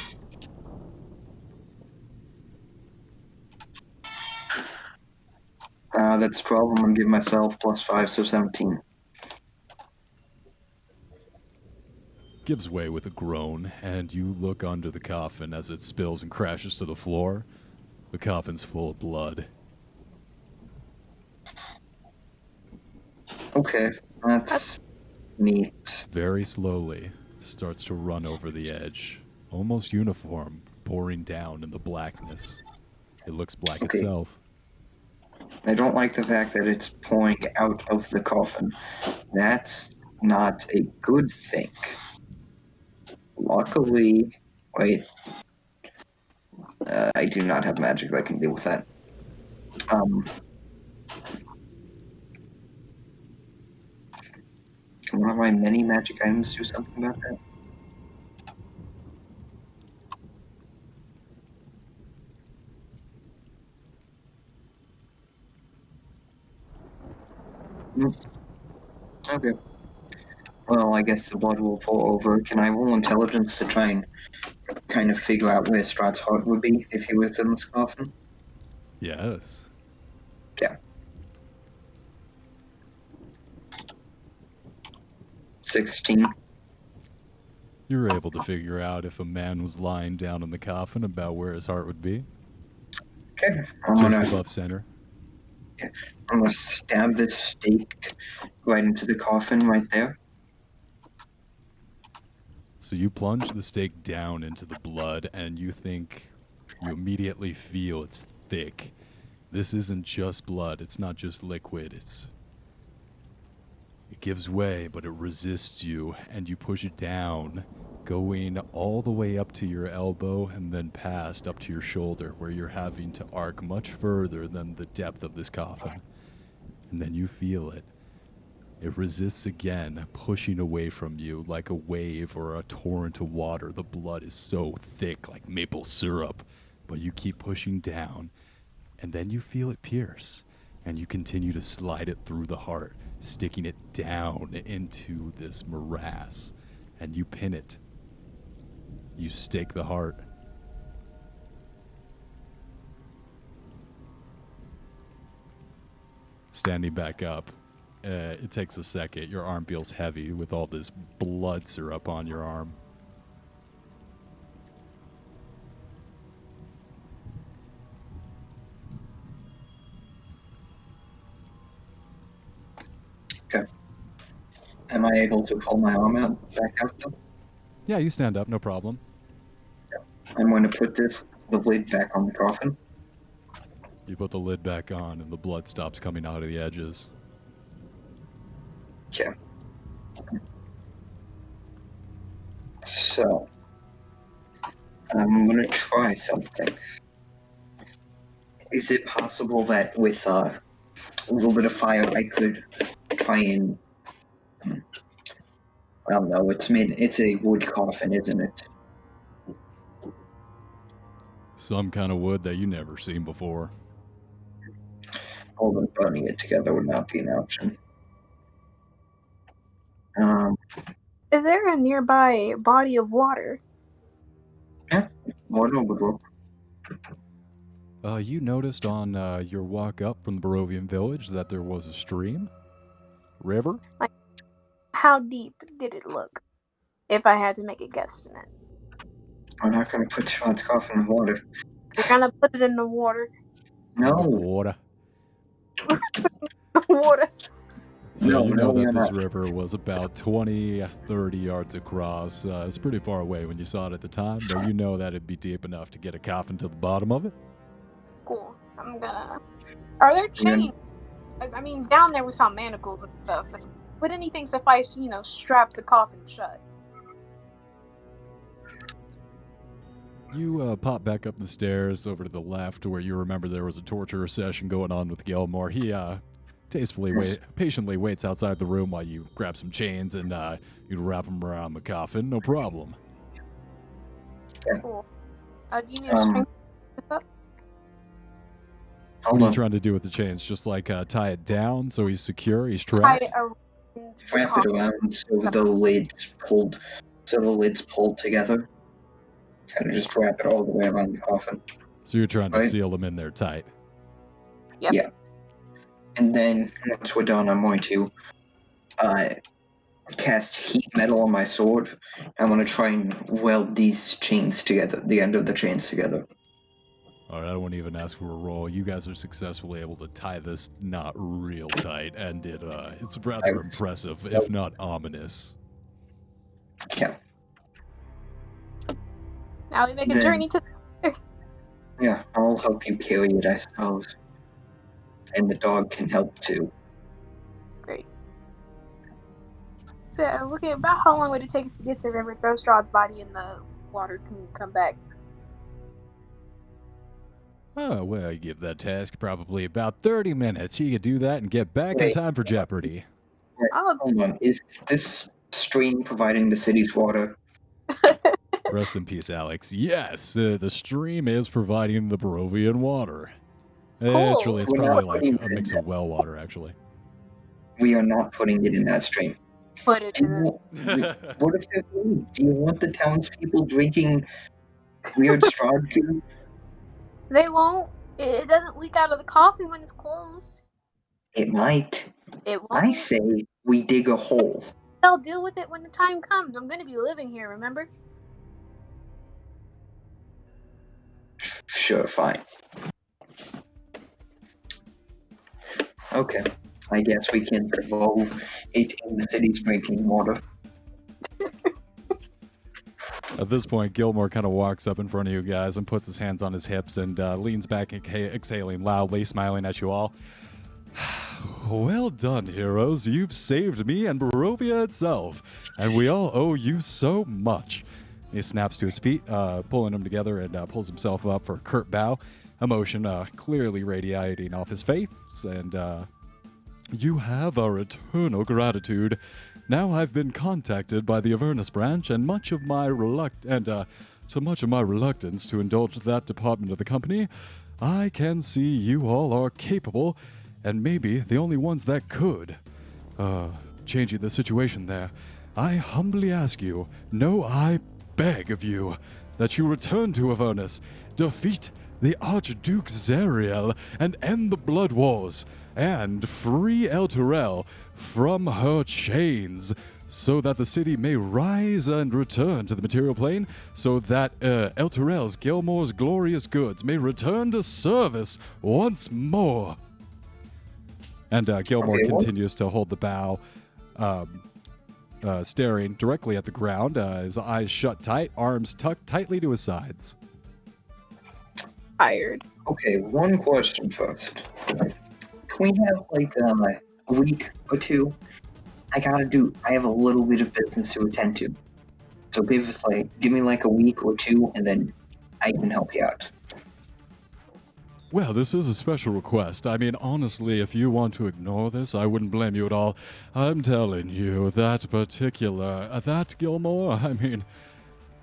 That's 12. I'm going to give myself plus 5, so 17. Gives way with a groan, and you look under the coffin as it spills and crashes to the floor. The coffin's full of blood. Okay, that's neat. Very slowly, it starts to run over the edge, almost uniform, pouring down in the blackness. It looks black Okay. itself. I don't like the fact that it's pouring out of the coffin. That's not a good thing. Luckily, wait. I do not have magic that can deal with that. Can one of my many magic items do something about that? Nope. Okay. Well, I guess the blood will pour over. Can I roll intelligence to try and kind of figure out where Strahd's heart would be if he was in this coffin? Yes. Yeah. 16. You're able to figure out if a man was lying down in the coffin about where his heart would be, Okay. I'm just gonna above center. stab this stake right into the coffin right there. So you plunge the stake down into the blood, and you immediately feel it's thick. This isn't just blood. It's not just liquid. It gives way, but it resists you, and you push it down, going all the way up to your elbow and then past up to your shoulder, where you're having to arc much further than the depth of this coffin. And then you feel it. It resists again, pushing away from you like a wave or a torrent of water. The blood is so thick, like maple syrup, but you keep pushing down, and then you feel it pierce, and you continue to slide it through the heart, sticking it down into this morass, and you pin it. You stake the heart. Standing back up, it takes a second. Your arm feels heavy with all this blood syrup on your arm. Okay. Am I able to pull my arm back out though? Yeah, you stand up, no problem. I'm going to put the lid back on the coffin. You put the lid back on, and the blood stops coming out of the edges. Okay. So, I'm going to try something. Is it possible that with a little bit of fire I could try and... I don't know, it's a wood coffin, isn't it? Some kind of wood that you never seen before. Although burning it together would not be an option. Is there a nearby body of water? Water would work. You noticed on your walk up from the Barovian village that there was a stream? River? How deep did it look? If I had to make a guesstimate. I'm not going to put Strahd coffin in water. You're gonna put it in the water. No. Water. Water. So No, you know no, that we're this not. river was about 20, 30 yards across. It's pretty far away when you saw it at the time, but you know that it'd be deep enough to get a coffin to the bottom of it. Cool. Are there chains? I mean, down there we saw manacles and stuff. But would anything suffice to, strap the coffin shut? You pop back up the stairs over to the left where you remember there was a torture session going on with Gilmore. He patiently waits outside the room while you grab some chains and you wrap them around the coffin. No problem. Cool. Do you need a string this up? What are you trying to do with the chains? Just like tie it down so he's secure, he's trapped? Tie it around the Wrap it coffin. around so the lid's pulled together. Kind of just wrap it all the way around the coffin. So you're trying to Right. seal them in there tight. Yep. Yeah. And then, once we're done, I'm going to cast heat metal on my sword. I'm going to try and weld these chains together, the end of the chains together. All right, I won't even ask for a roll. You guys are successfully able to tie this knot real tight, and it's rather impressive, if not ominous. Yeah. Now we make a Then- journey to. Yeah, I'll help you carry it, I suppose. And the dog can help too. Great. So, okay, about how long would it take us to get to the river, throw Strahd's body in the water, can come back? Oh, well, I give that task probably about 30 minutes. You could do that and get back in Wait. time for Jeopardy. Oh, Hold on, is this stream providing the city's water? Rest in peace, Alex. Yes, the stream is providing the Barovian water. Actually, it's We're probably not like putting a it mix in of well water, actually. We are not putting it in that stream. put it Do in you, the. what if there's a leak? Do you want the townspeople drinking weird Strahd goo? They won't. It doesn't leak out of the coffin when it's closed. It might. It won't. I say we dig a hole. I'll deal with it when the time comes. I'm gonna be living here, remember? Sure, fine. Okay. I guess we can revolve it in the city's drinking water. At this point, Gilmore kind of walks up in front of you guys and puts his hands on his hips and leans back, exhaling loudly, smiling at you all. Well done, heroes. You've saved me and Barovia itself, and we all owe you so much. He snaps to his feet, pulling them together, and pulls himself up for a curt bow, emotion clearly radiating off his face, and you have our eternal gratitude. Now I've been contacted by the Avernus branch, and much of my reluctance to indulge that department of the company, I can see you all are capable, and maybe the only ones that could. Changing the situation there, I humbly ask you, no, I beg of you, that you return to Avernus, defeat the Archduke Zariel, and end the blood wars, and free El Turel from her chains, so that the city may rise and return to the material plane, so that El Turel's Gilmore's glorious goods may return to service once more. And Gilmore continues to hold the bow, staring directly at the ground, his eyes shut tight, arms tucked tightly to his sides. Tired. Okay, one question first. Can we have like a week or two? I have a little bit of business to attend to. So give me like a week or two, and then I can help you out. Well, this is a special request. I mean, honestly, if you want to ignore this, I wouldn't blame you at all. I'm telling you, that Gilmore, I mean,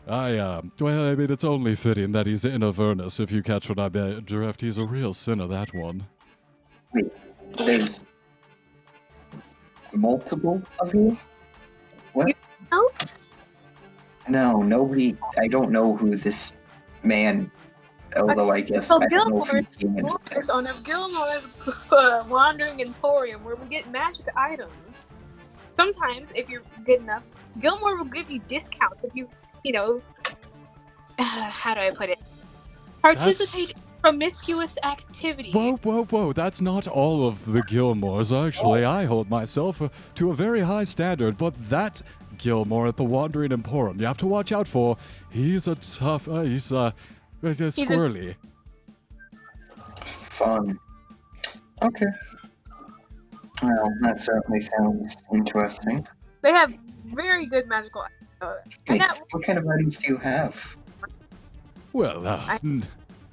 it's only fitting that he's in Avernus, if you catch what I drift. He's a real sinner, that one. Wait, there's multiple of you? What? No? No, nobody. I don't know who this man. Although I guess So I don't know if Gilmore he's human. is on a Gilmore's Wandering Emporium where we get magic items. Sometimes, if you're good enough, Gilmore will give you discounts if you how do I put it? Participate in promiscuous activity. Whoa, that's not all of the Gilmores, actually. I hold myself to a very high standard, but that Gilmore at the Wandering Emporium, you have to watch out for. He's a tough, he's squirrely. Fun. Okay. Well, that certainly sounds interesting. They have very good magical Hey, what kind of items do you have? Well,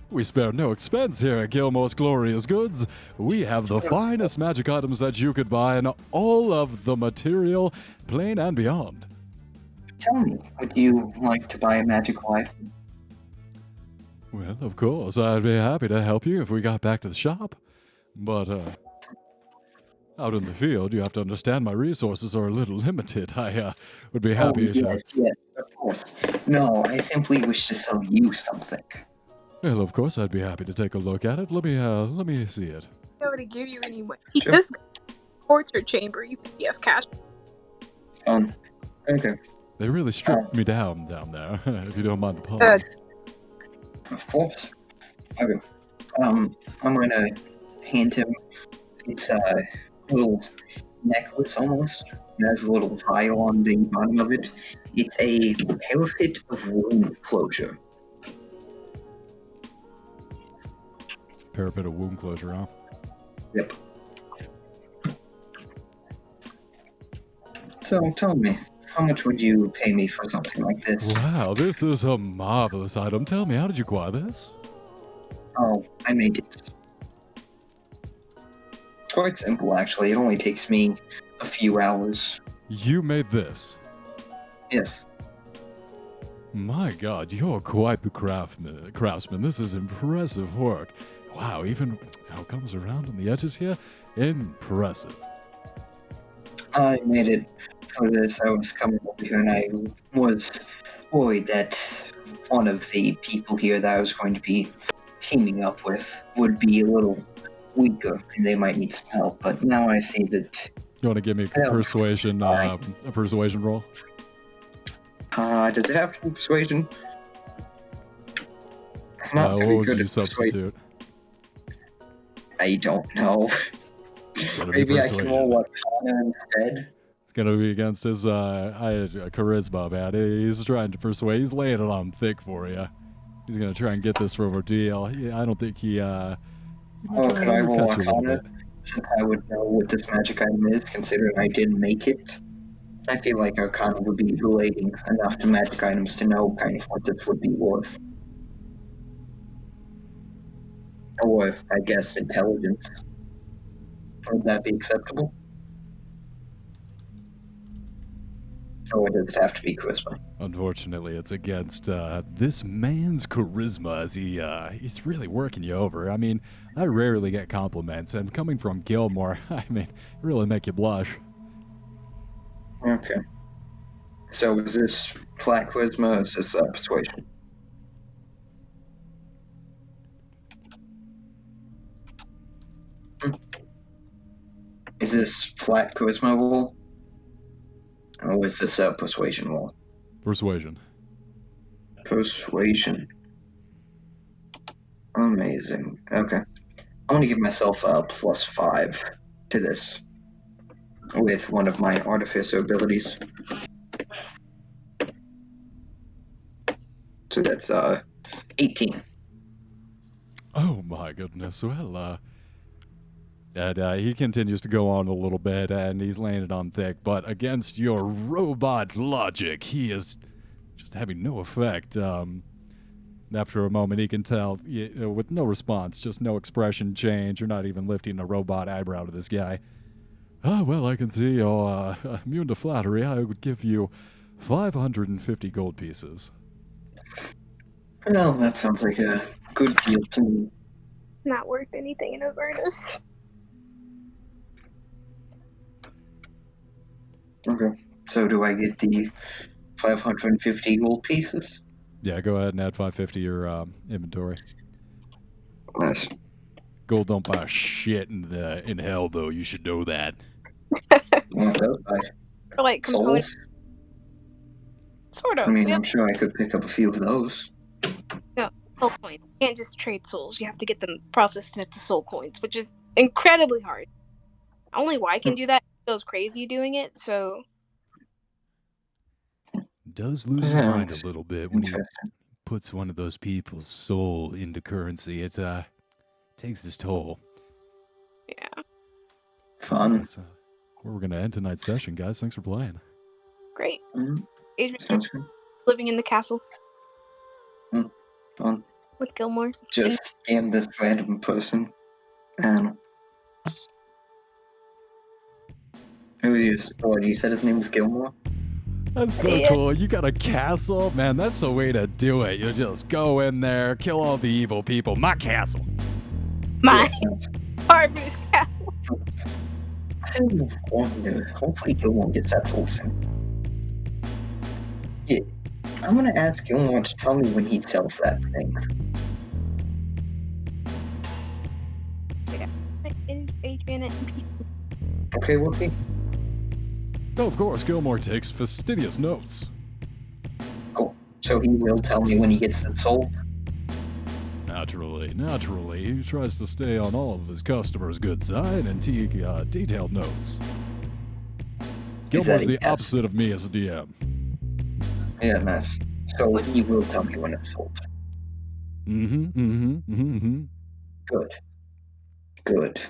we spare no expense here at Gilmore's Glorious Goods. We have the finest magic items that you could buy in all of the material plane and beyond. Tell me, would you like to buy a magical item? Well, of course, I'd be happy to help you if we got back to the shop. But, out in the field, you have to understand my resources are a little limited. I would be happy to... Yes, of course. No, I simply wish to sell you something. Well, of course, I'd be happy to take a look at it. Let me see it. I'm going to give you any money. Sure. This torture chamber, you think he has cash? Okay. They really stripped me down there, if you don't mind the pun. Of course. Okay. I'm gonna hand him. It's a little necklace almost. It has a little vial on the bottom of it. It's a parasite of wound closure. Parapet of wound closure, huh? Yep. So tell me, how much would you pay me for something like this? Wow, this is a marvelous item. Tell me, how did you acquire this? Oh, I made it. It's quite simple, actually. It only takes me a few hours. You made this? Yes. My God, you're quite the craftsman. This is impressive work. Wow, even how it comes around on the edges here? Impressive. I made it for this. I was coming over here and I was worried that one of the people here that I was going to be teaming up with would be a little weaker and they might need some help. But now I see that You want to give me a No. persuasion, Alright. a persuasion roll? Does it have to be persuasion? I'm not What very would good you at persuasion. substitute? I don't know. Gotta be Maybe I can roll persuasion. Arcana instead. It's gonna be against his charisma, man. He's trying to persuade. He's laying it on thick for you. He's gonna try and get this from a deal. I don't think he might try Can and I roll undercut you a little Arcana? bit. Since I would know what this magic item is, considering I didn't make it. I feel like Arcana would be relating enough to magic items to know kind of what this would be worth. Or, I guess, intelligence. Would that be acceptable? Or does it have to be charisma? Unfortunately, it's against this man's charisma as he's really working you over. I mean, I rarely get compliments, and coming from Gilmore, I mean, it really make you blush. Okay. So is this flat charisma or is this persuasion? Is this flat charisma roll? Or is this a persuasion roll? Persuasion. Persuasion. Amazing. Okay. I want to give myself a +5 to this with one of my artificer abilities. So that's 18. Oh my goodness. Well, and he continues to go on a little bit, and he's laying it on thick. But against your robot logic, he is just having no effect. After a moment, he can tell with no response, just no expression change. You're not even lifting a robot eyebrow to this guy. Oh, well, I can see you're immune to flattery. I would give you 550 gold pieces. Well, that sounds like a good deal to me. Not worth anything in Avernus. Okay. So do I get the 550 gold pieces? Yeah, go ahead and add 550 to your inventory. Nice. Gold don't buy shit in hell, though. You should know that. Well, those buy Or like components. souls. Sort of. I mean, Yep. I'm sure I could pick up a few of those. Soul coins. You can't just trade souls. You have to get them processed into soul coins, which is incredibly hard. Only Y can do that. He goes crazy doing it, so Does lose his mind a Sounds little bit when he interesting. puts one of those people's soul into currency. It takes its toll. yeah. Fun. That's where we're gonna end tonight's session, guys. Thanks for playing. Great. Mm, Adrian sounds good. living in the castle Fun. with Gilmore. Just scan this random person. And you said his name was Gilmore? That's so Yeah. cool. You got a castle? Man, that's the way to do it. You just go in there, kill all the evil people. My castle. My Yeah. Harvard's castle. I wonder. Hopefully Gilmore gets that soul soon. Yeah. I'm gonna ask Gilmore to tell me when he sells that thing. Adrian and Pete. Okay, Whoopi? Oh, of course, Gilmore takes fastidious notes. So he will tell me when he gets it sold? Naturally. He tries to stay on all of his customers' good side and take detailed notes. Gilmore's a the yes? opposite of me as a DM. Yeah, nice. So he will tell me when it's sold. Mm-hmm. Good.